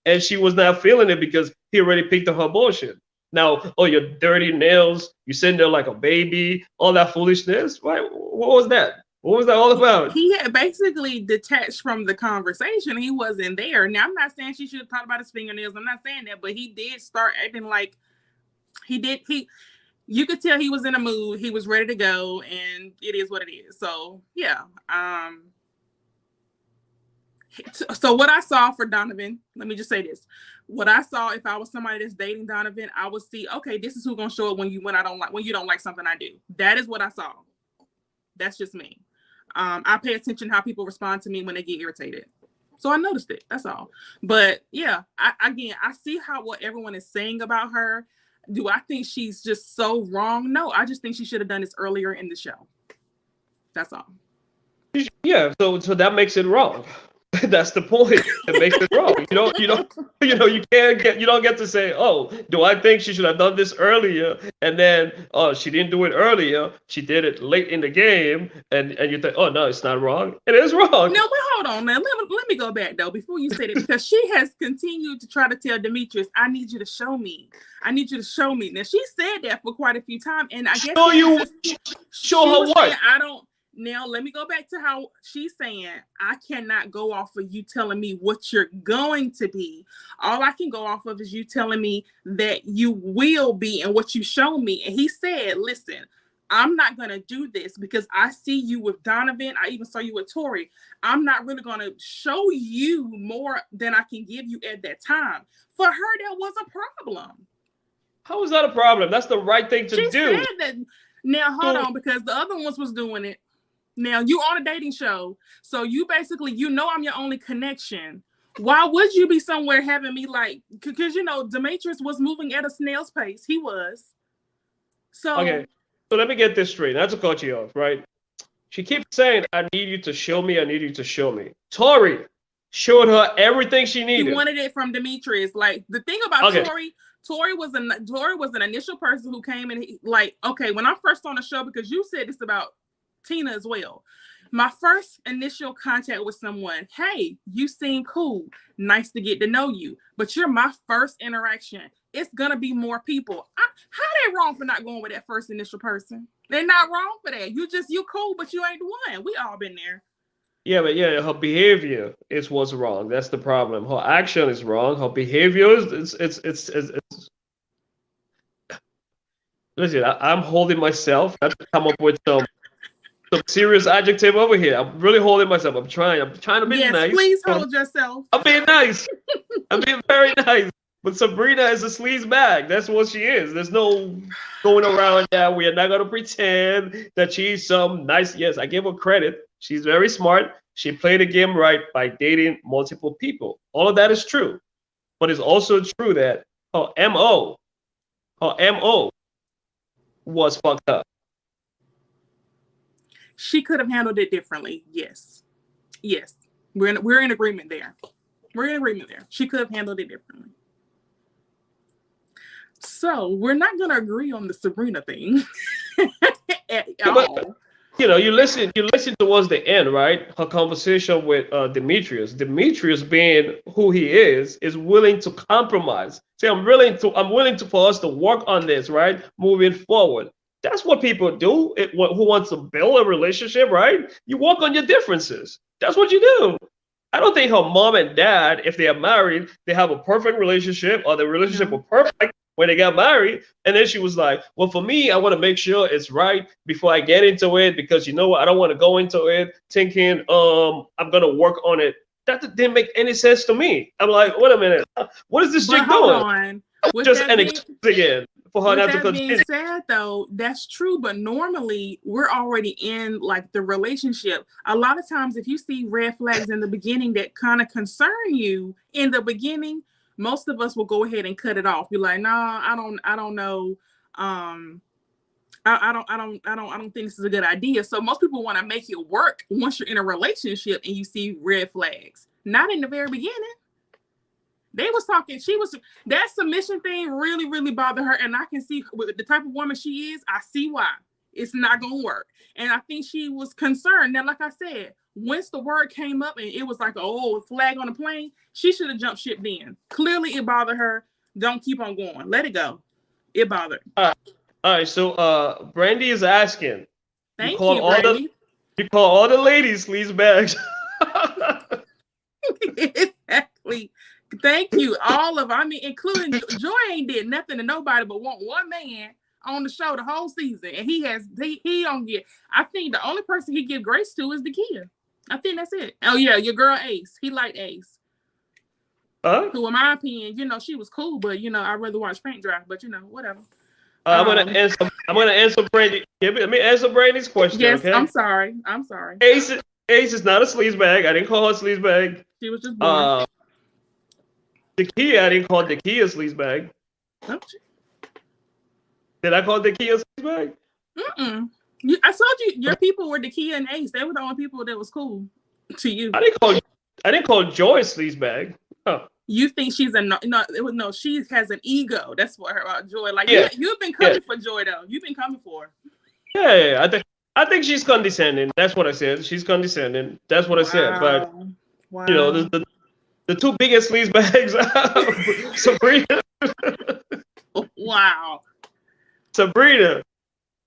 And she was not feeling it because he already picked on her bullshit. Now, your dirty nails, you sitting there like a baby, all that foolishness. Right? What was that? What was that all about? He had basically detached from the conversation. He wasn't there. Now, I'm not saying she should have talked about his fingernails. I'm not saying that, but he did start acting like you could tell he was in a mood. He was ready to go, and it is what it is. So, yeah. So what I saw for Donovan, let me just say this. What I saw, if I was somebody that's dating Donovan, I would see, okay, this is who's gonna show up when you don't like something I do. That is what I saw. That's just me. I pay attention how people respond to me when they get irritated. So I noticed it. That's all. But yeah, I see what everyone is saying about her. Do I think she's just so wrong? No, I just think she should have done this earlier in the show. That's all. Yeah, so that makes it wrong. That's the point. It makes it wrong. You don't get to say, oh, do I think she should have done this earlier? And then, oh, she didn't do it earlier. She did it late in the game, and you think, oh no, it's not wrong. It is wrong. No, but hold on, man. Let me go back though before you said it, because she has continued to try to tell Demetrius, "I need you to show me. I need you to show me." Now she said that for quite a few times, and I guess Show you, show her what? Saying, I don't. Now let me go back to how she's saying, I cannot go off of you telling me what you're going to be. All I can go off of is you telling me that you will be and what you show me. And he said, listen, I'm not going to do this because I see you with Donovan. I even saw you with Tori. I'm not really going to show you more than I can give you at that time. For her, that was a problem. How is that a problem? That's the right thing to do. She said that. Now, hold on, because the other ones was doing it. Now, you on a dating show, so you basically, I'm your only connection. Why would you be somewhere having me like, because, Demetrius was moving at a snail's pace. He was. So. Okay, so let me get this straight. Not to cut you off, right? She keeps saying, I need you to show me, I need you to show me. Tori showed her everything she needed. He wanted it from Demetrius. Like, the thing about Tori was an initial person who came and when I'm first on the show, because you said this about Tina as well. My first initial contact with someone, hey, you seem cool. Nice to get to know you. But you're my first interaction. It's going to be more people. How they wrong for not going with that first initial person? They're not wrong for that. You cool, but you ain't the one. We all been there. Yeah, but her behavior is what's wrong. That's the problem. Her action is wrong. Her behavior is it's Listen, I'm holding myself. I have to come up with some serious adjective over here. I'm really holding myself. I'm trying to be nice. Please hold yourself. I'm being nice. I'm being very nice. But Sabrina is a sleaze bag. That's what she is. There's no going around that. We are not going to pretend that she's some nice. Yes, I give her credit. She's very smart. She played the game right by dating multiple people. All of that is true. But it's also true that her MO was fucked up. She could have handled it differently. Yes. We're in agreement there. She could have handled it differently. So we're not going to agree on the Sabrina thing at all. You listen towards the end, right? Her conversation with Demetrius. Demetrius, being who he is willing to compromise. Say, I'm willing for us to work on this, right? Moving forward. That's what people do. Who wants to build a relationship, right? You work on your differences. That's what you do. I don't think her mom and dad, if they are married, they have a perfect relationship, or the relationship was perfect when they got married. And then she was like, well, for me, I want to make sure it's right before I get into it, because you know what? I don't want to go into it thinking I'm going to work on it. That didn't make any sense to me. I'm like, wait a minute. What is this chick doing? Just an excuse again. For her not to continue. Being said, though, that's true. But normally we're already in like the relationship. A lot of times, if you see red flags in the beginning that kind of concern you in the beginning, most of us will go ahead and cut it off. Be like, nah, I don't know. I don't think this is a good idea. So most people want to make it work once you're in a relationship and you see red flags. Not in the very beginning. They was talking, that submission thing really, really bothered her. And I can see with the type of woman she is, I see why it's not going to work. And I think she was concerned. Now, like I said, once the word came up and it was like, a flag on the plane, she should have jumped ship then. Clearly it bothered her. Don't keep on going. Let it go. It bothered. All right. So Brandy is asking. Thank you, Brandy. You call all the ladies sleaze bags. Exactly. Thank you, all of them. I mean, including Joy ain't did nothing to nobody but want one man on the show the whole season, and he don't get. I think the only person he give grace to is the kid. I think that's it. Oh yeah, your girl Ace. He liked Ace. Who, in my opinion, she was cool, but I'd rather watch paint dry. But whatever. I'm gonna answer Brandy. Let me answer Brandy's question. Yes, okay? I'm sorry. Ace is not a sleaze bag. I didn't call her a sleaze bag. She was just born. Dakia, I didn't call Dakia a sleaze bag. Oh. Did I call Dakia a sleaze bag? Mm-mm. I told you your people were the Kia and Ace. They were the only people that was cool to you. I didn't call Joy a sleazebag. Oh. You think she's no, she has an ego. That's what her Joy. Like you've been coming for Joy though. You've been coming for her. Yeah. I think she's condescending. That's what I said. She's condescending. That's what I said. But you know, the two biggest sleazebags, Sabrina. Wow. Sabrina,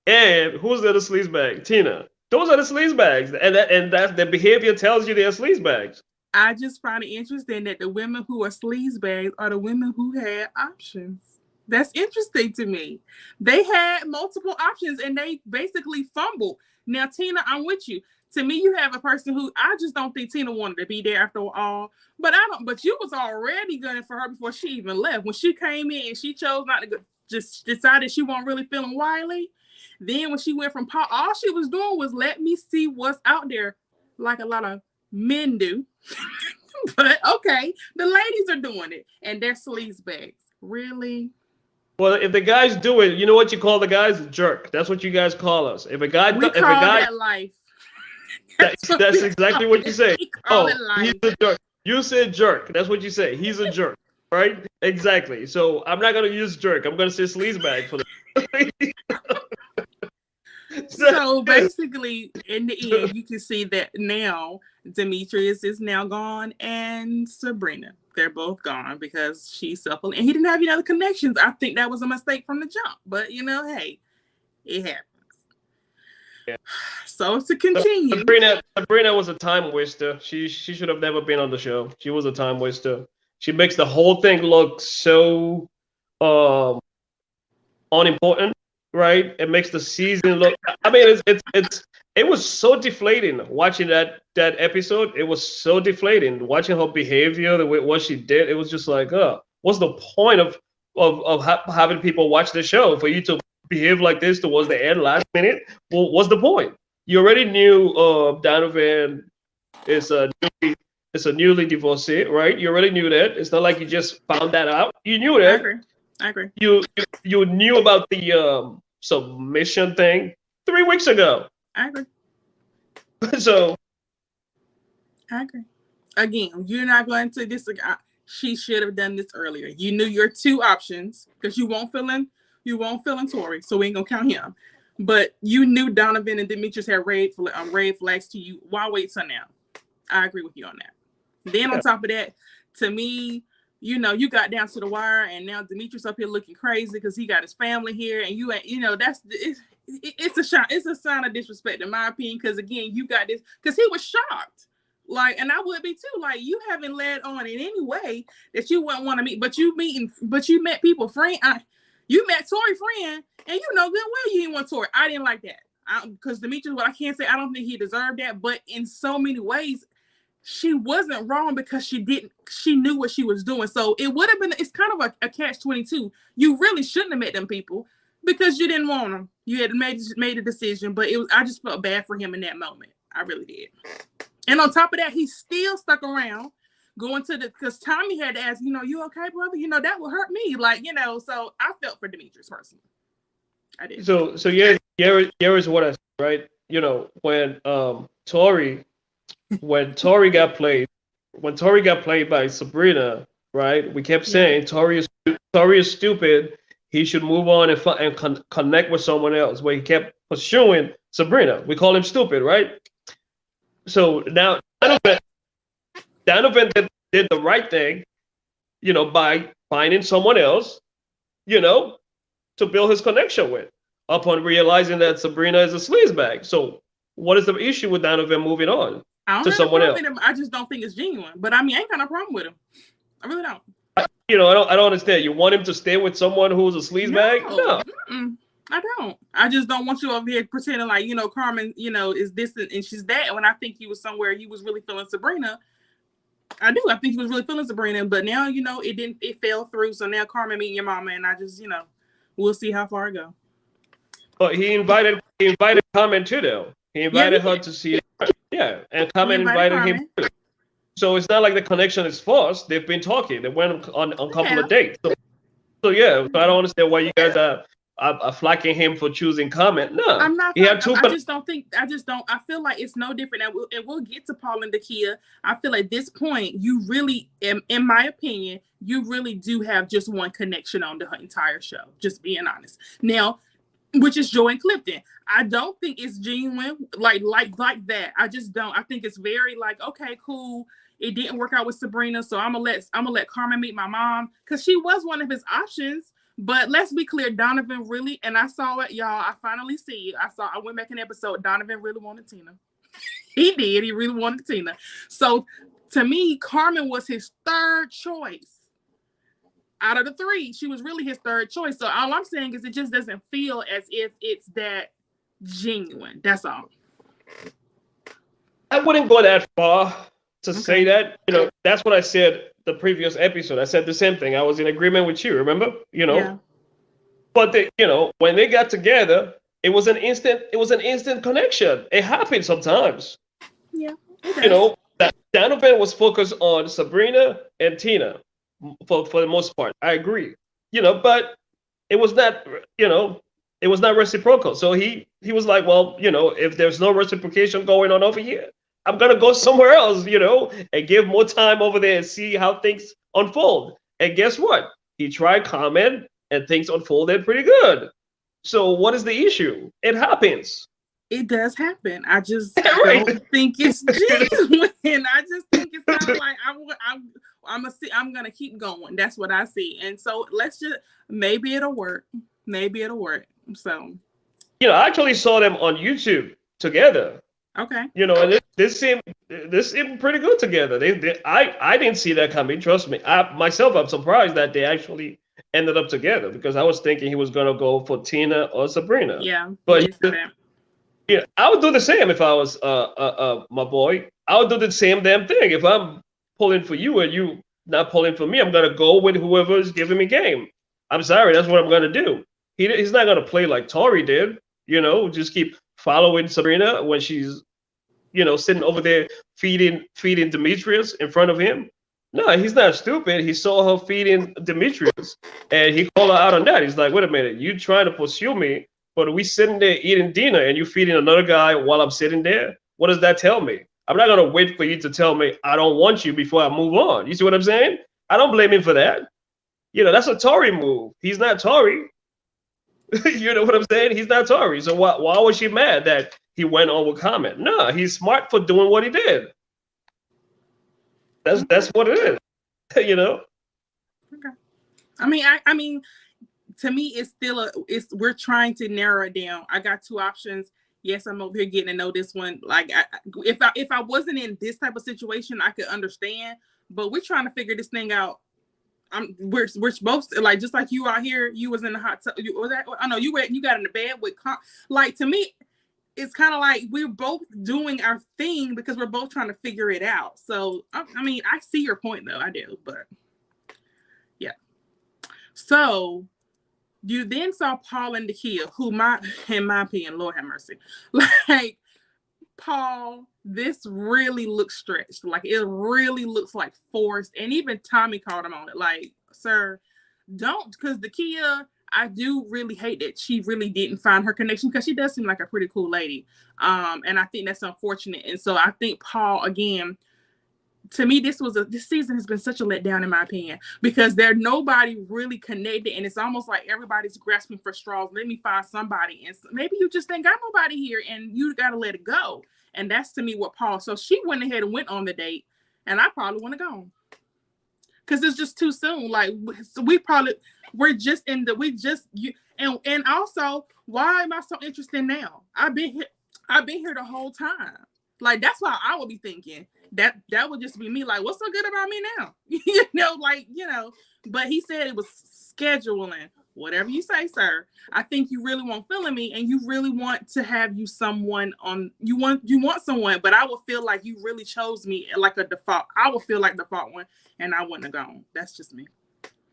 and who's the other sleazebag? Tina. Those are the sleazebags, and that their behavior tells you they're sleazebags. I just find it interesting that the women who are sleazebags are the women who had options. That's interesting to me. They had multiple options and they basically fumbled. Now, Tina, I'm with you. To me, you have a person who I just don't think Tina wanted to be there after all. But but you was already gunning for her before she even left. When she came in and she chose not to go, just decided she wasn't really feeling wily. Then when she went from Paul, all she was doing was let me see what's out there, like a lot of men do. But okay, the ladies are doing it and they're sleazebags. Really? Well, if the guys do it, you know what you call the guys? Jerk. That's what you guys call us. If a guy, that life. That's exactly what you say. Oh, he's a jerk. You said jerk. That's what you say. He's a jerk, right? Exactly. So I'm not gonna use jerk. I'm gonna say sleazebag for the. So basically, in the end, you can see that now Demetrius is now gone and Sabrina. They're both gone because she's suffering. And he didn't have any other connections. I think that was a mistake from the jump. But, you know, hey, it happens. Yeah. So to continue. Sabrina was a time waster. She should have never been on the show. She was a time waster. She makes the whole thing look so unimportant. Right, it makes the season look. I mean, it was so deflating watching that episode. It was so deflating watching her behavior, the way what she did. It was just like, what's the point of having people watch the show for you to behave like this towards the end, last minute? Well, what's the point? You already knew Donovan is a newly divorcee, right? You already knew that. It's not like you just found that out. You knew that. I agree. You knew about the submission thing 3 weeks ago. I agree. So I agree. Again, you're not going to disagree. She should have done this earlier. You knew your two options because you won't fill in Tori, so we ain't gonna count him. But you knew Donovan and Demetrius had red flags to you. Why wait till now? I agree with you on that. Then on top of that, to me, you know, you got down to the wire, and now Demetrius up here looking crazy because he got his family here, and you ain't. You know, it's a sign of disrespect in my opinion. Because again, you got this because he was shocked, like, and I would be too. Like, you haven't led on in any way that you wouldn't want to meet, but you met people, you met Tori friend, and you know good well you didn't want Tori. I didn't like that because Demetrius. What I can't say, I don't think he deserved that, but in so many ways. She wasn't wrong because she knew what she was doing. So it would have been, it's kind of a catch-22. You really shouldn't have met them people because you didn't want them. You had made a decision, but I just felt bad for him in that moment. I really did. And on top of that, he still stuck around going to because Tommy had to ask, you know, you okay, brother? You know, that would hurt me. Like, you know, so I felt for Demetrius personally. I did. So yeah, here's what I said, right? You know, when Tori got played by Sabrina, right? We kept saying Tori is stupid. He should move on and connect with someone else. Where he kept pursuing Sabrina, we call him stupid, right? So now Donovan did the right thing, you know, by finding someone else, you know, to build his connection with. Upon realizing that Sabrina is a sleazebag, so what is the issue with Donovan moving on? To someone else. I just don't think it's genuine. But I mean, I ain't got no problem with him. I really don't. I don't understand. You want him to stay with someone who's a sleazebag? No. I don't. I just don't want you over here pretending like, you know, Carmen, you know, is this and she's that. When I think he was somewhere, he was really feeling Sabrina. I do. I think he was really feeling Sabrina. But now, you know, it fell through. So now Carmen meeting your mama, and I just, you know, we'll see how far it go. But he invited Carmen too, though. He invited her to see it. Yeah, and Carmen invited him too. So it's not like the connection is forced. They've been talking. They went on a couple of dates. So yeah, so I don't understand why you guys flacking him for choosing Comment. No, I'm not. he had two. I just don't think. I just don't. I feel like it's no different. And we'll get to Paul and Dakia. I feel like at this point, you really, in my opinion, you really do have just one connection on the entire show. Just being honest. Now, which is Joy and Clifton. I don't think it's genuine, like that. I just don't. I think it's very like, okay, cool. It didn't work out with Sabrina, so I'm gonna let Carmen meet my mom because she was one of his options. But let's be clear, Donovan really, and I saw it, y'all. I finally see it. I went back in the episode. Donovan really wanted Tina. He did. He really wanted Tina. So to me, Carmen was his third choice. Out of the three, she was really his third choice. So all I'm saying is it just doesn't feel as if it's that genuine. That's all. I wouldn't go that far to say that. That's what I said the previous episode. I said the same thing. I was in agreement with you, remember? Yeah. But when they got together, it was an instant connection. It happens sometimes. Yeah. That Donovan was focused on Sabrina and Tina for the most part. I agree. But it was not, it was not reciprocal. So he was like, well, if there's no reciprocation going on over here, I'm gonna go somewhere else, and give more time over there and see how things unfold. And guess what? He tried Carmen, and things unfolded pretty good. So what is the issue? It happens. It does happen. I just don't think it's genuine. I just think it's kind of like I'm gonna keep going. That's what I see. And so maybe it'll work. Maybe it'll work. So I actually saw them on YouTube together. Okay. And this seemed pretty good together. I didn't see that coming. Trust me. I'm surprised that they actually ended up together because I was thinking he was gonna go for Tina or Sabrina. Yeah. But yeah, I would do the same if I was my boy. I would do the same damn thing. If I'm pulling for you and you not pulling for me, I'm gonna go with whoever is giving me game. I'm sorry, that's what I'm gonna do. He's not gonna play like Tori did. Just keep following Sabrina when she's, sitting over there feeding Demetrius in front of him. No, he's not stupid. He saw her feeding Demetrius, and he called her out on that. He's like, wait a minute, you trying to pursue me, but we sitting there eating dinner, and you feeding another guy while I'm sitting there? What does that tell me? I'm not gonna wait for you to tell me I don't want you before I move on. You see what I'm saying? I don't blame him for that. That's a Tori move. He's not Tori. You know what I'm saying? He's not Tori. So why was she mad that he went on with Comment? No, he's smart for doing what he did. That's what it is. Okay. I mean, to me, it's still we're trying to narrow it down. I got two options. Yes, I'm over here getting to know this one. Like, if I wasn't in this type of situation, I could understand. But we're trying to figure this thing out. We're both like, just like you out here, you was in the hot tub. You got in the bed with like, to me, it's kind of like we're both doing our thing because we're both trying to figure it out. So I see your point though. I do, but yeah. So you then saw Paul and Dakia, who in my opinion, Lord have mercy, like Paul, this really looks stretched. Like, it really looks like forced. And even Tommy called him on it. Like, sir, don't, because Dakia, I do really hate that she really didn't find her connection because she does seem like a pretty cool lady. And I think that's unfortunate. And so I think Paul, again, to me, this season has been such a letdown in my opinion because nobody really connected, and it's almost like everybody's grasping for straws. Let me find somebody, and maybe you just ain't got nobody here, and you got to let it go. And that's to me what Paul. So she went ahead and went on the date, and I probably wouldn't have gone because it's just too soon. Like, and also, why am I so interested now? I've been here the whole time. Like, that's why I would be thinking that would just be me. Like, what's so good about me now? But he said it was scheduling. Whatever you say, sir. I think you really want feeling me, and you really want to have someone on. You want someone, but I would feel like you really chose me like a default. I would feel like the default one, and I wouldn't have gone. That's just me.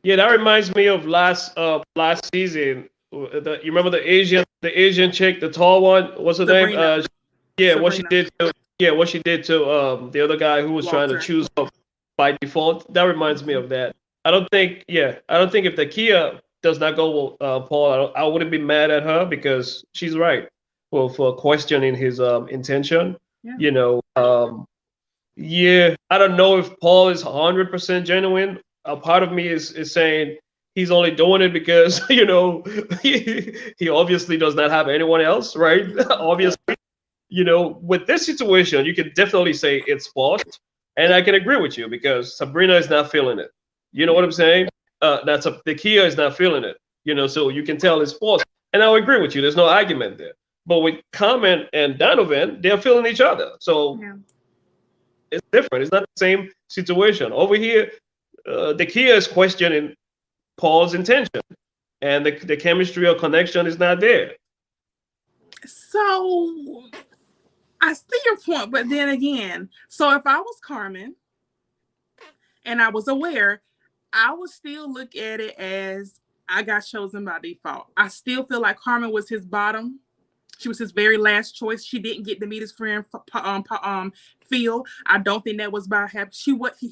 Yeah, that reminds me of last season. You remember the Asian chick, the tall one? What's her name? Sabrina. What she did to the other guy who was Walter. trying to choose her by default. That reminds me of that. I don't think if Dakia does not go with Paul, I wouldn't be mad at her because she's right. Well, for questioning his intention, Yeah. you know, yeah, I don't know if Paul is 100% genuine. A part of me is saying he's only doing it because he obviously does not have anyone else, right? Obviously, with this situation, you can definitely say it's forced, and I can agree with you because Sabrina is not feeling it. You know what I'm saying? The Kia is not feeling it. So you can tell it's forced, and I'll agree with you. There's no argument there. But with Carmen and Donovan, they're feeling each other, so it's different. It's not the same situation over here. The Kia is questioning Paul's intention, and the chemistry or connection is not there. So I see your point, but then again, so if I was Carmen and I was aware, I would still look at it as I got chosen by default. I still feel like Carmen was his bottom. She was his very last choice. She didn't get to meet his friend Phil. I don't think that was by happy.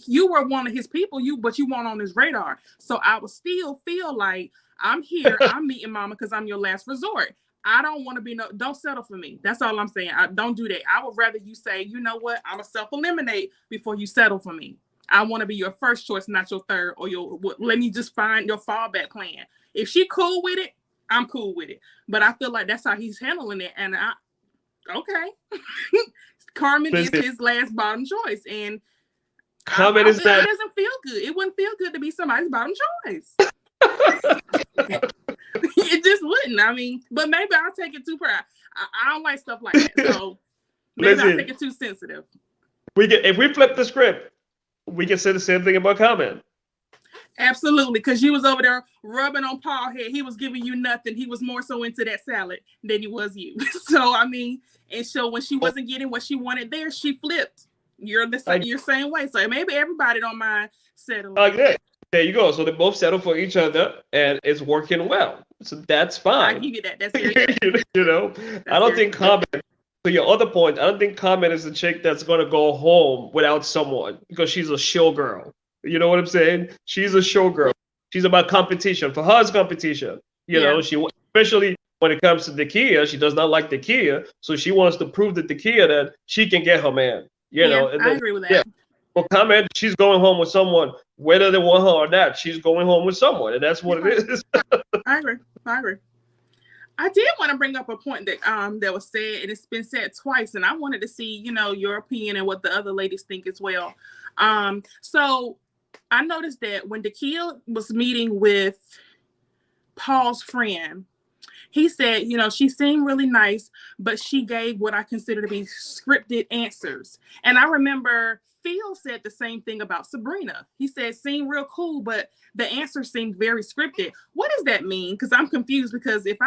You were one of his people, but you weren't on his radar. So I would still feel like I'm here. I'm meeting Mama because I'm your last resort. I don't want to be don't settle for me. That's all I'm saying. I don't do that. I would rather you say, you know what, I'm a self-eliminate before you settle for me. I want to be your first choice, not your third or let me just find your fallback plan. If she cool with it, I'm cool with it. But I feel like that's how he's handling it. And okay. Carmen is his last bottom choice. And Carmen is not. It doesn't feel good. It wouldn't feel good to be somebody's bottom choice. It just wouldn't. I mean, but maybe I'll take it too far. I don't like stuff like that. So maybe I'll take it too sensitive. If we flip the script, we can say the same thing about Carmen. Absolutely, because you was over there rubbing on Paul's head. He was giving you nothing. He was more so into that salad than he was you. So I mean, and so when she wasn't getting what she wanted there, she flipped. You're the same way. So maybe everybody don't mind settling. Okay, there you go. So they both settle for each other, and it's working well. So that's fine. I give you that. That's very good. That's I don't think Carmen. To your other point, I don't think Carmen is the chick that's gonna go home without someone because she's a showgirl. You know what I'm saying? She's a showgirl. She's about competition. For her, it's competition. You know, especially when it comes to the Kia, she does not like the Kia, so she wants to prove to the Kia that she can get her man. You know, I agree with that. Yeah. Well, Carmen, she's going home with someone, whether they want her or not. She's going home with someone, and that's what it is. I agree. I did want to bring up a point that that was said, and it's been said twice, and I wanted to see, your opinion and what the other ladies think as well. So I noticed that when Dakia was meeting with Paul's friend, he said, she seemed really nice, but she gave what I consider to be scripted answers. And I remember Phil said the same thing about Sabrina. He said, seemed real cool, but the answer seemed very scripted. What does that mean? Because I'm confused, because if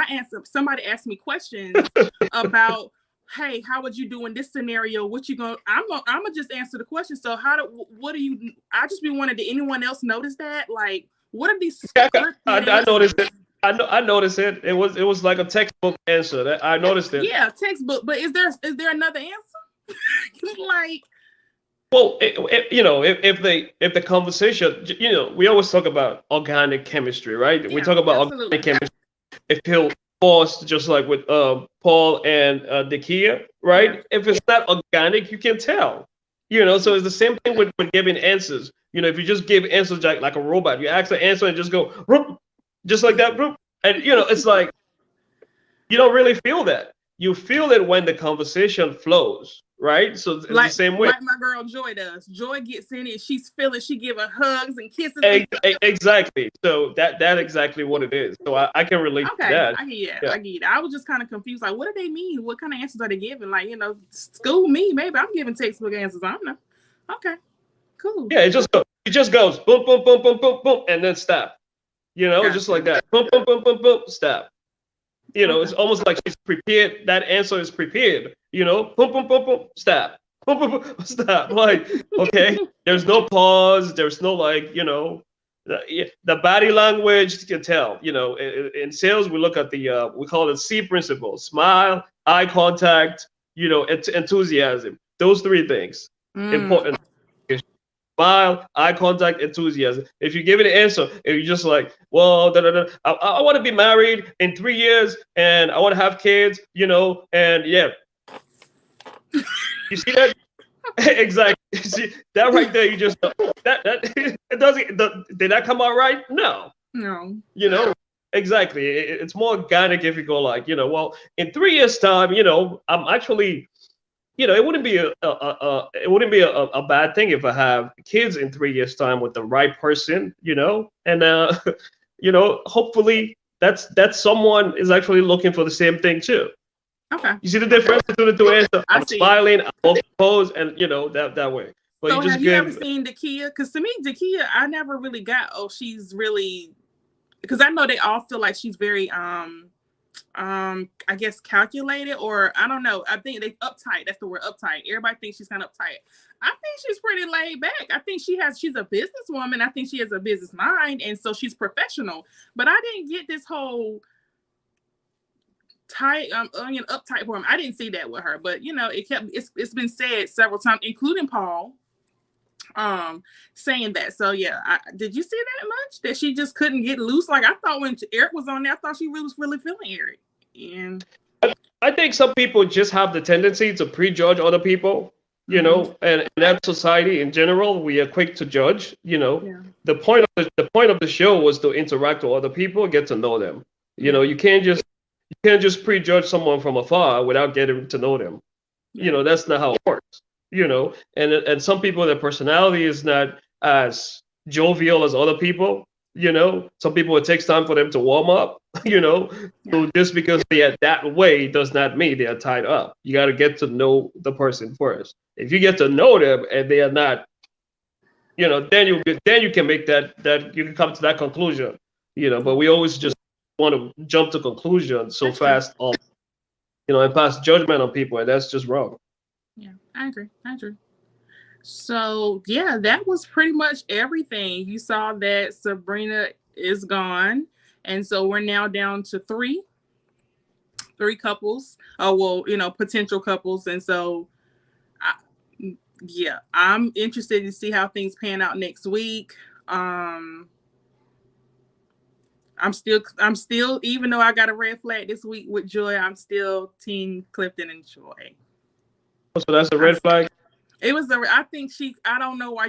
somebody asks me questions about, hey, how would you do in this scenario? I'm gonna just answer the question. So I just be wondering, did anyone else notice that? Like, what are these? I noticed it. I noticed it. It was like a textbook answer. I noticed it. Yeah, textbook. But is there another answer? Like, well, if the conversation, we always talk about organic chemistry, right? Yeah, we talk about organic chemistry. If he'll force, just like with Paul and Dakia, right? Yeah. If it's not organic, you can tell. So it's the same thing with giving answers. If you just give answers like a robot, you ask the answer and just go, just like that, and it's like you don't really feel that. You feel it when the conversation flows, right? So it's the same way. Like my girl Joy does. Joy gets in it. She's feeling. She giving hugs and kisses. Exactly. So that exactly what it is. So I can relate to that. I get it. I was just kind of confused. Like, what do they mean? What kind of answers are they giving? Like, school me. Maybe I'm giving textbook answers. I don't know. Okay. Cool. Yeah, it just goes boom, boom, boom, boom, boom, boom, and then stop. Gotcha. Just like that. Boom, boom, boom, boom, boom, stop. It's almost like she's prepared. That answer is prepared. Boom, boom, boom, boom, stop. Boom, boom, boom, stop. Like, okay, there's no pause. There's no the body language, you can tell. In sales, we look at we call it C principle: smile, eye contact, enthusiasm. Those three things important. smile, eye contact, enthusiasm. If you give it an answer, if you're just like, well, da, da, da, I want to be married in 3 years and I want to have kids, and yeah. You see that? Exactly. See that right there? You just that it doesn't. Did that come out right? No. No. Exactly. It's more organic if you go like, well, in 3 years' time, I'm actually, it wouldn't be a bad thing if I have kids in 3 years' time with the right person, and hopefully that's someone is actually looking for the same thing too. Okay. You see the difference between the two answers? I'm smiling, I'm pose, and that way. But so have you ever seen Dakia? Because to me, Dakia, I never really got. Oh, she's really. Because I know they all feel like she's very, I guess calculated, or I don't know. I think they uptight. That's the word, uptight. Everybody thinks she's kind of uptight. I think she's pretty laid back. I think she's a businesswoman. I think she has a business mind, and so she's professional. But I didn't get this whole tight, uptight form. I didn't see that with her. But it's been said several times, including Paul. Saying that. So yeah, did you see that much that she just couldn't get loose? Like I thought when Eric was on there, I thought she was really feeling Eric. And I think some people just have the tendency to prejudge other people, and in that society in general, we are quick to judge. The point of the show was to interact with other people, get to know them. You can't just prejudge someone from afar without getting to know them. That's not how it works. And some people, their personality is not as jovial as other people. Some people, it takes time for them to warm up. So just because they are that way does not mean they are tied up. You got to get to know the person first. If you get to know them and they are not, then you can make that you can come to that conclusion. But we always just want to jump to conclusions so fast, and pass judgment on people, and that's just wrong. Yeah, I agree. So yeah, that was pretty much everything. You saw that Sabrina is gone, and so we're now down to three couples. Potential couples, and so I'm interested to see how things pan out next week. I'm still, even though I got a red flag this week with Joy, I'm still Team Clifton and Joy. So that's a red flag? It was I think I don't know why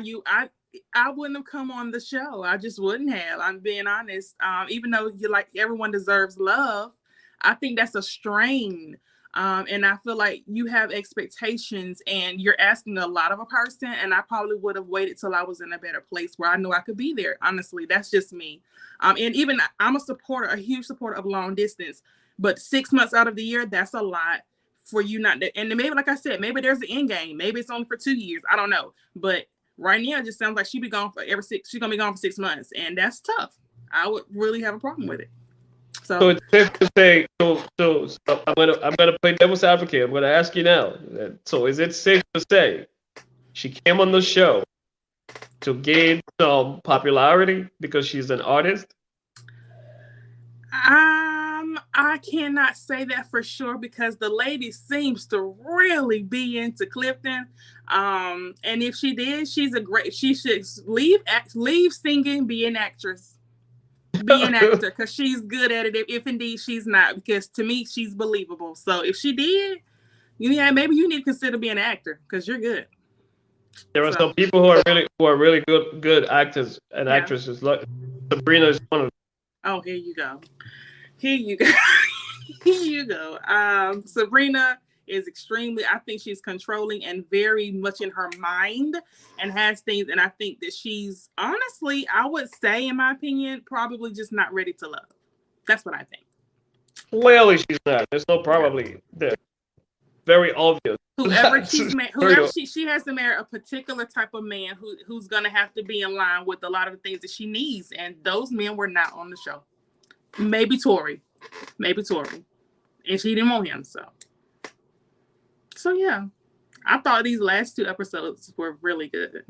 I wouldn't have come on the show. I just wouldn't have. I'm being honest. Even though you're like, everyone deserves love, I think that's a strain. And I feel like you have expectations and you're asking a lot of a person. And I probably would have waited till I was in a better place where I know I could be there. Honestly, that's just me. And even I'm a huge supporter of long distance, but 6 months out of the year, that's a lot for you not to, and maybe, like I said, maybe there's an end game. Maybe it's only for 2 years. I don't know. But right now, it just sounds like she'd be gone for she's going to be gone for 6 months. And that's tough. I would really have a problem with it. So it's safe to say, so I'm gonna play devil's advocate. I'm gonna ask you now. So is it safe to say she came on the show to gain some popularity because she's an artist? I cannot say that for sure because the lady seems to really be into Clifton. And if she did, she should leave singing, be an actress. Be an actor because she's good at it if indeed she's not, because to me she's believable. So if she did, maybe you need to consider being an actor because you're good. There are some people who are really good actors and actresses. Like Sabrina is one of them. Oh, here you go. Sabrina is I think she's controlling and very much in her mind and has things. And I think that she's, honestly, I would say, in my opinion, probably just not ready to love. That's what I think. Clearly she's not. There's no probably there. Very obvious. Whoever she has to marry a particular type of man who's going to have to be in line with a lot of the things that she needs. And those men were not on the show. Maybe Tori. And she didn't want him, So yeah, I thought these last 2 episodes were really good.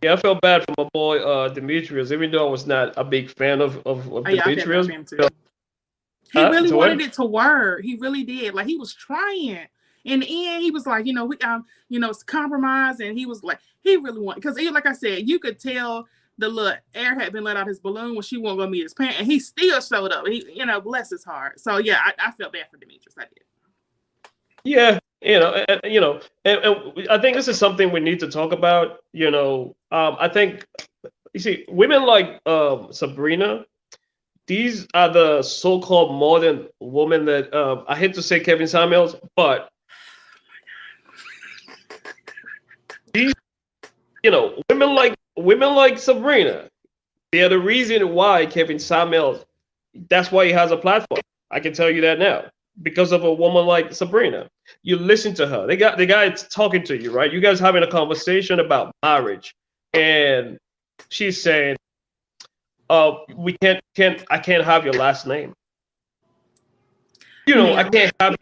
Yeah, I felt bad for my boy Demetrius, even though I was not a big fan of Demetrius. He really wanted it to work. He really did. Like, he was trying. In the end, he was like, we it's compromise, and he was like, he really wanted, because like I said, you could tell the little air had been let out his balloon when she wasn't gonna meet his parents, and he still showed up. He, bless his heart. So yeah, I felt bad for Demetrius. I did. Yeah, and I think this is something we need to talk about. I think you see women like Sabrina. These are the so-called modern women that I hate to say Kevin Samuels, but these, women like Sabrina. They are the reason why Kevin Samuels. That's why he has a platform. I can tell you that now, because of a woman like Sabrina. You listen to her. The guy talking to you, right? You guys having a conversation about marriage, and she's saying, we can't I can't have your last name. I can't have.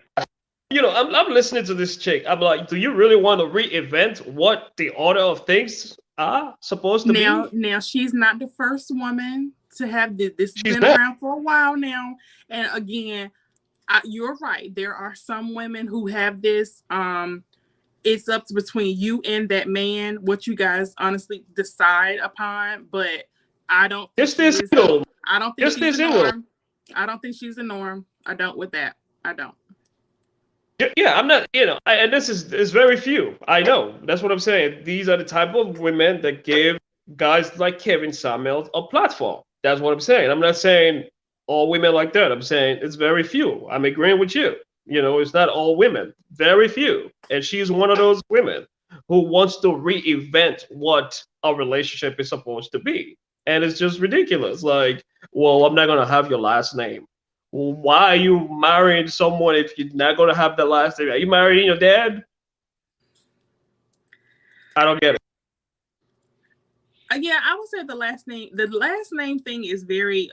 I'm listening to this chick. I'm like, do you really want to reinvent what the order of things are supposed to be? Now she's not the first woman to have this. This has been around for a while now, and again, you're right. There are some women who have this. It's up to between you and that man what you guys honestly decide upon, but I don't think she's the norm. I don't think she's the norm. I don't with that. I don't. Yeah, I'm not, and this is very few. I know. That's what I'm saying. These are the type of women that give guys like Kevin Samuels a platform. That's what I'm saying. I'm not saying all women like that. I'm saying it's very few. I'm agreeing with you. It's not all women. Very few. And she's one of those women who wants to reinvent what a relationship is supposed to be. And it's just ridiculous. Like, well, I'm not going to have your last name. Well, why are you marrying someone if you're not going to have the last name? Are you marrying your dad? I don't get it. Yeah, I would say the last name thing is very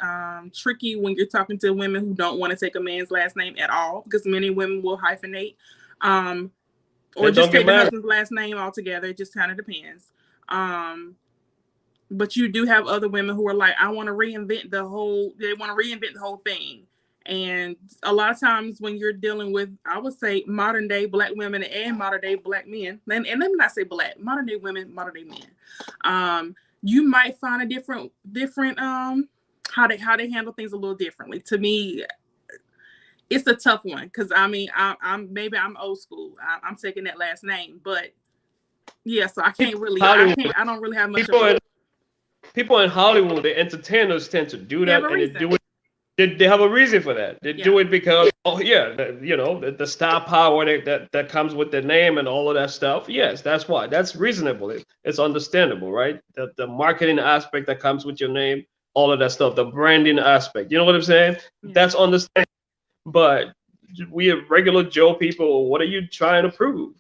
tricky when you're talking to women who don't want to take a man's last name at all, because many women will hyphenate or just take the husband's last name altogether. It just kind of depends. But you do have other women who are like, I want to reinvent the whole thing. And a lot of times when you're dealing with, I would say, modern day Black women and modern day Black men, and let me not say Black, modern day women, modern day men, you might find a different how they handle things a little differently. To me, it's a tough one, because I'm old school. I'm taking that last name, but yeah, so I don't really have much. People in Hollywood, the entertainers tend to do that, and they do it. They have a reason for that. They do it because, the star power that comes with the name and all of that stuff. Yes, that's why. That's reasonable. It's understandable, right? The marketing aspect that comes with your name, all of that stuff, the branding aspect. You know what I'm saying? Yeah. That's understandable. But we are regular Joe people. What are you trying to prove?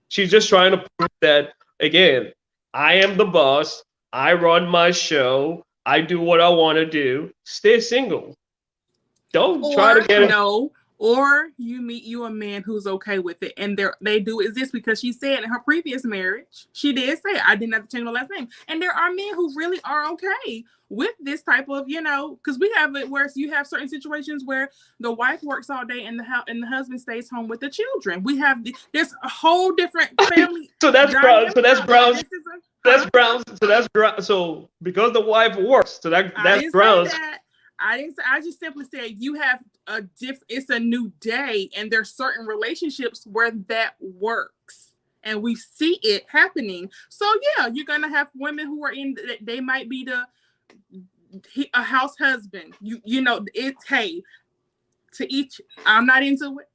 She's just trying to prove that, again, I am the boss. I run my show. I do what I want to do. Stay single. Don't try to get it. No, or you meet a man who's okay with it, and they do exist, because she said in her previous marriage, she did say, I didn't have to change my last name. And there are men who really are okay with this type of, because we have it where you have certain situations where the wife works all day and the husband stays home with the children. There's a whole different family. So because the wife works, so that's grounds. I just simply said you have it's a new day, and there's certain relationships where that works, and we see it happening. So yeah, you're gonna have women who are they might be a house husband. It's, hey, to each. I'm not into it,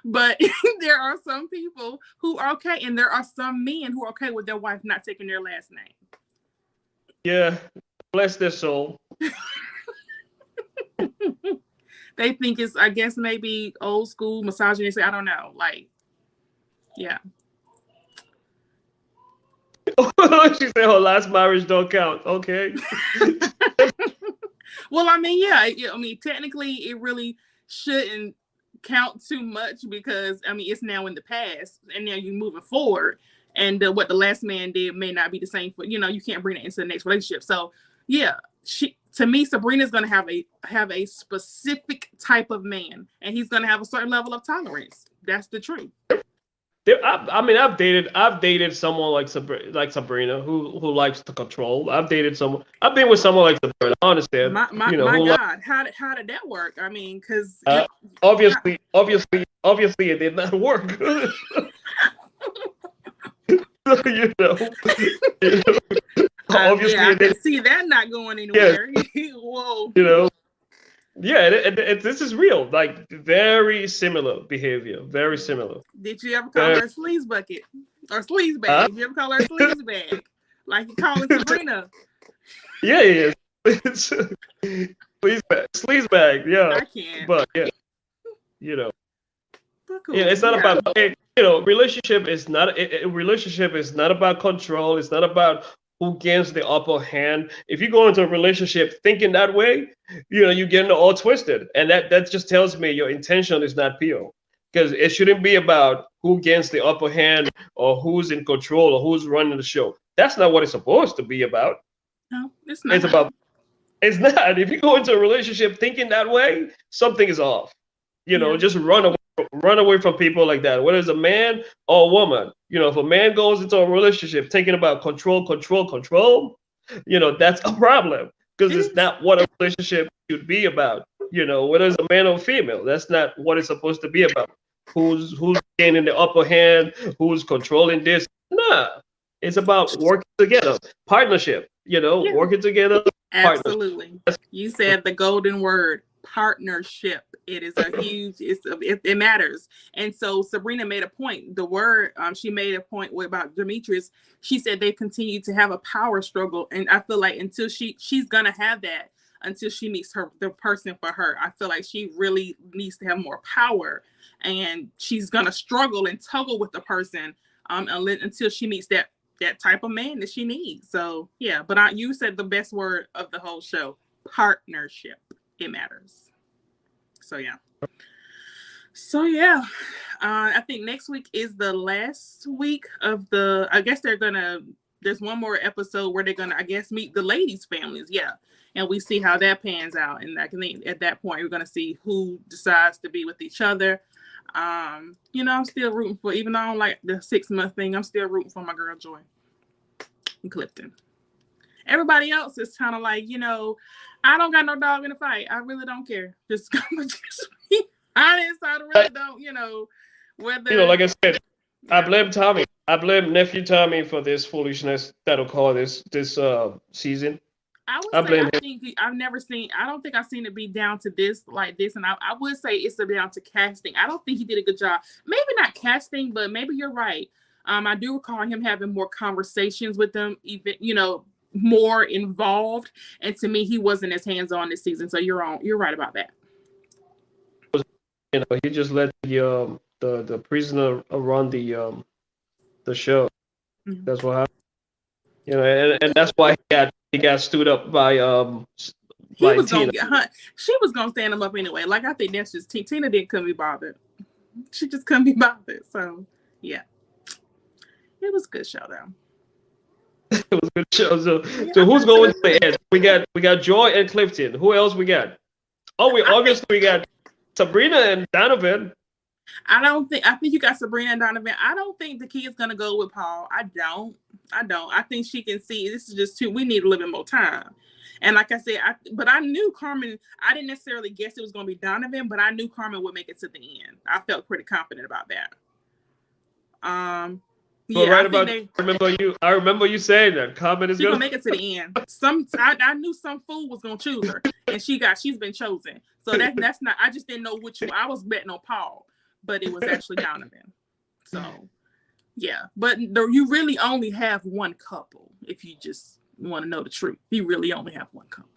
but there are some people who are okay, and there are some men who are okay with their wife not taking their last name. Yeah, bless their soul. They think it's, I guess, maybe old school misogyny. I don't know. Like, yeah. She said her last marriage don't count. Okay. Well, yeah. Technically, it really shouldn't count too much, because it's now in the past, and now you're moving forward, and what the last man did may not be the same for you can't bring it into the next relationship. So yeah, to me, Sabrina's going to have a specific type of man, and he's going to have a certain level of tolerance. That's the truth. I mean, I've dated someone like Sabrina who likes to control. I've been with someone like Sabrina. I understand, My who like God, how did that work? I mean, because uh, obviously it did not work. you know, you know, obviously I it did. can see that not going Yeah, anywhere. Whoa, you know, yeah, this is real. Like very similar behavior, very similar. did you ever call Very, her a sleaze bucket or sleaze huh? bag? Did you ever call her a sleaze bag like you calling Sabrina? Yeah, yeah. It's sleaze bag, yeah. I can't. But yeah, you know, But yeah. cool, It's not yeah. about relationship is not about control. It's not about who gains the upper hand. If you go into a relationship thinking that way, you're getting all twisted, and that just tells me your intention is not pure. Because it shouldn't be about who gains the upper hand or who's in control or who's running the show. That's not what it's supposed to be about. No, it's It's not. about It's not. If you go into a relationship thinking that way, something is off. Yeah. Just run away from people like that. Whether it's a man or a woman. If a man goes into a relationship thinking about control, control, control, that's a problem because It it's is. not what a relationship should be about. Whether it's a man or female, that's not what it's supposed to be about. Who's gaining the upper hand? Who's controlling this? Nah, it's about working together, partnership. Yeah. Working together, partnership. Absolutely. You said the golden word, partnership. It is a huge, it matters. And so Sabrina made a point. The word, she made a point about Demetrius. She said they continue to have a power struggle. And I feel like until she's going to have that until she meets the person for her. I feel like she really needs to have more power and she's going to struggle and tuggle with the person until she meets that type of man that she needs. So yeah, but you said the best word of the whole show, partnership. It matters. So yeah. I think next week is the last week of I guess there's one more episode where they're gonna, I guess, meet the ladies' families. Yeah. And we see how that pans out. And I think at that point, we're gonna see who decides to be with each other. I'm still rooting for, even though I don't like the 6-month thing, I'm still rooting for my girl Joy in Clifton. Everybody else is kind of like, I don't got no dog in the fight. I really don't care. Just be honest. I really don't, whether. Like I said, I blame Tommy. I blame nephew Tommy for this foolishness that'll call this season. I would I say blame I think I don't think I've seen it be down to this like this, and I would say it's down to casting. I don't think he did a good job. Maybe not casting, but maybe you're right. I do recall him having more conversations with them, even more involved. And to me, he wasn't as hands-on this season. So you're right about that. He just let the prisoner run the show. Mm-hmm. That's what happened. And that's why he got stood up by he was Tina. She was gonna stand him up anyway. Like, I think that's just Tina couldn't be bothered. She just couldn't be bothered. So yeah, it was a good show though. It was a good show. So who's going to the end? We got Joy and Clifton. Who else we got? Oh, we got Sabrina and Donovan. I think you got Sabrina and Donovan. I don't think the kid's gonna go with Paul. I don't. I think she can see this is just too. We need a little bit more time. And like I said, but I knew Carmen. I didn't necessarily guess it was gonna be Donovan, but I knew Carmen would make it to the end. I felt pretty confident about that. Yeah, I remember you saying that Carmen is gonna make it to the end. I knew some fool was gonna choose her, and she's been chosen. So that's not. I just didn't know which one. I was betting on Paul, but it was actually Donovan. So yeah, but you really only have one couple. If you just want to know the truth, you really only have one couple.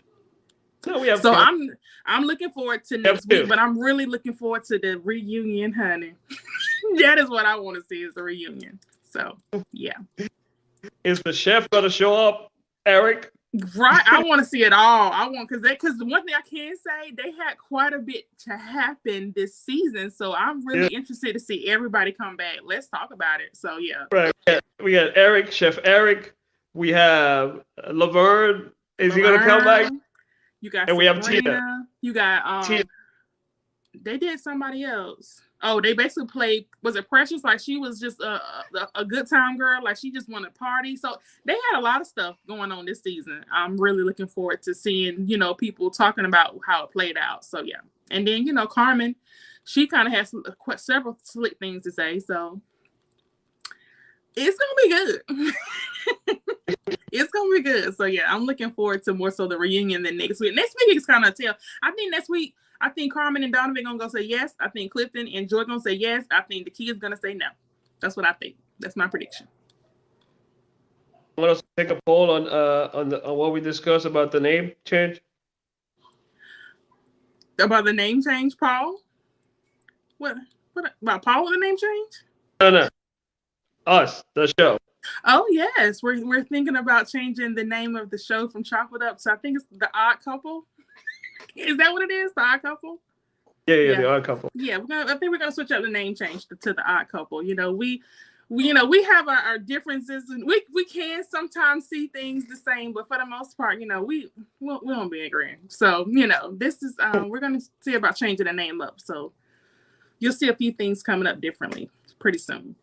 No, we have so two. I'm looking forward to next week, but I'm really looking forward to the reunion, honey. That is what I want to see, is the reunion. So yeah. Is the chef gonna show up, Eric? Right, I want to see it all. Because one thing I can say, they had quite a bit to happen this season, so I'm really interested to see everybody come back. Let's talk about it. So yeah, right. We got Eric, Chef Eric. We have Laverne. Is he gonna come back? You got and Sabrina. We have Tina. You got Tina. They did somebody else. Oh, they basically played, was it Precious? Like she was just a good time girl. Like she just wanted to party. So they had a lot of stuff going on this season. I'm really looking forward to seeing, people talking about how it played out. So yeah. And then, Carmen, she kind of has several slick things to say. So it's going to be good. It's going to be good. So yeah, I'm looking forward to more so the reunion than next week. Next week is kind of tell. I think next week, I think Carmen and Donovan gonna go say yes. I think Clifton and Joy gonna say yes. I think the kids gonna say no. That's what I think. That's my prediction. Want us to take a poll on what we discussed about the name change? About the name change, Paul? What about Paul with the name change? No. Us, the show. Oh yes, we're thinking about changing the name of the show from Chop It Up. So I think it's The Odd Couple. Is that what it is? The Odd Couple? Yeah, The Odd Couple. Yeah, I think we're gonna switch up the name change to The Odd Couple. We have our differences, and we can sometimes see things the same, but for the most part, we don't be agreeing. So this is we're gonna see about changing the name up. So you'll see a few things coming up differently pretty soon.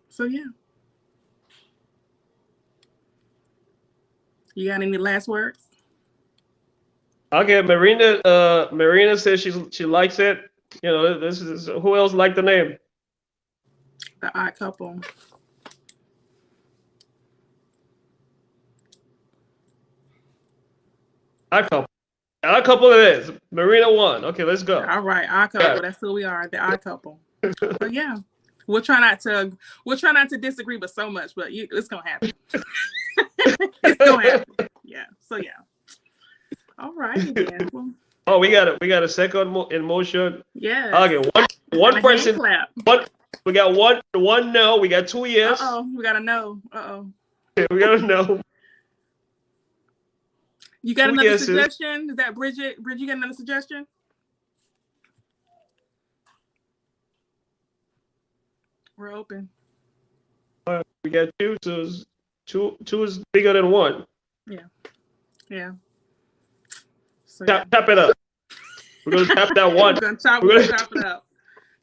So yeah. You got any last words? Okay, Marina says she likes it. This is who else liked the name? The Odd Couple. Odd Couple it is. Marina won. Okay, let's go. All right, Odd Couple. Yeah. That's who we are. The Odd Couple. So yeah, we'll try not to disagree, but so much. But it's gonna happen. It's gonna happen. Yeah. So yeah. All right. Then. Well, oh, we got a second in motion. Yeah. Okay, one person. Clap. We got one no. We got 2 yes. We got a no. We got a no. You got another suggestion? Is that Bridget? Bridget, you got another suggestion? We're open. We got two. So two is bigger than one. Yeah. So, tap it up. We're gonna tap that one. We're gonna chop it up.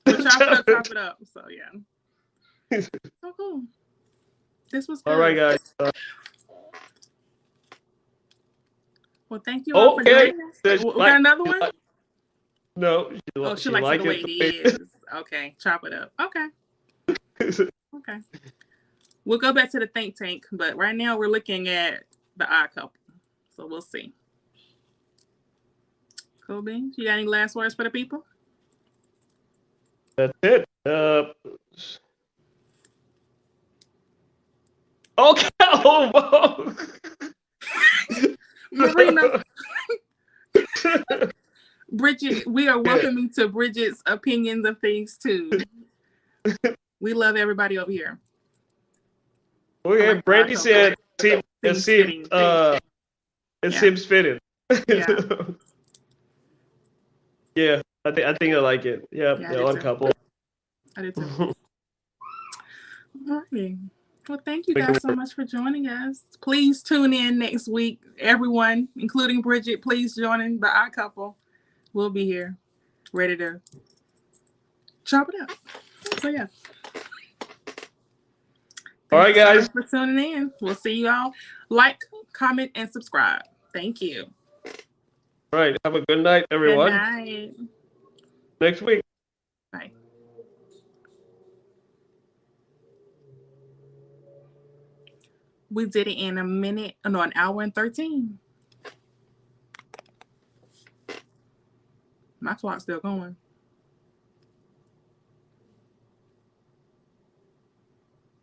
Chop it up. So yeah. So cool. This was good. All right, guys. Well, thank you all for joining us. We got another one? No. She likes it the way it is. Okay, chop it up. Okay. Okay. We'll go back to the think tank, but right now we're looking at The Odd Couple. So we'll see. Cool beans. You got any last words for the people? That's it. Okay. Oh, Marina. Bridget, we are welcoming to Bridget's opinions of things too. We love everybody over here. Okay, Brandy said it seems fitting. Yeah. Yeah, I think I like it. Yeah, the Odd Couple. I did too. Alrighty. Well, thank you guys so much for joining us. Please tune in next week, everyone, including Bridget. Please join in The Odd Couple. We'll be here, ready to chop it up. So yeah. All right, guys. Thanks for tuning in. We'll see you all. Like, comment, and subscribe. Thank you. All right. Have a good night, everyone. Good night. Next week. Bye. We did it in an hour and 13. My clock's still going.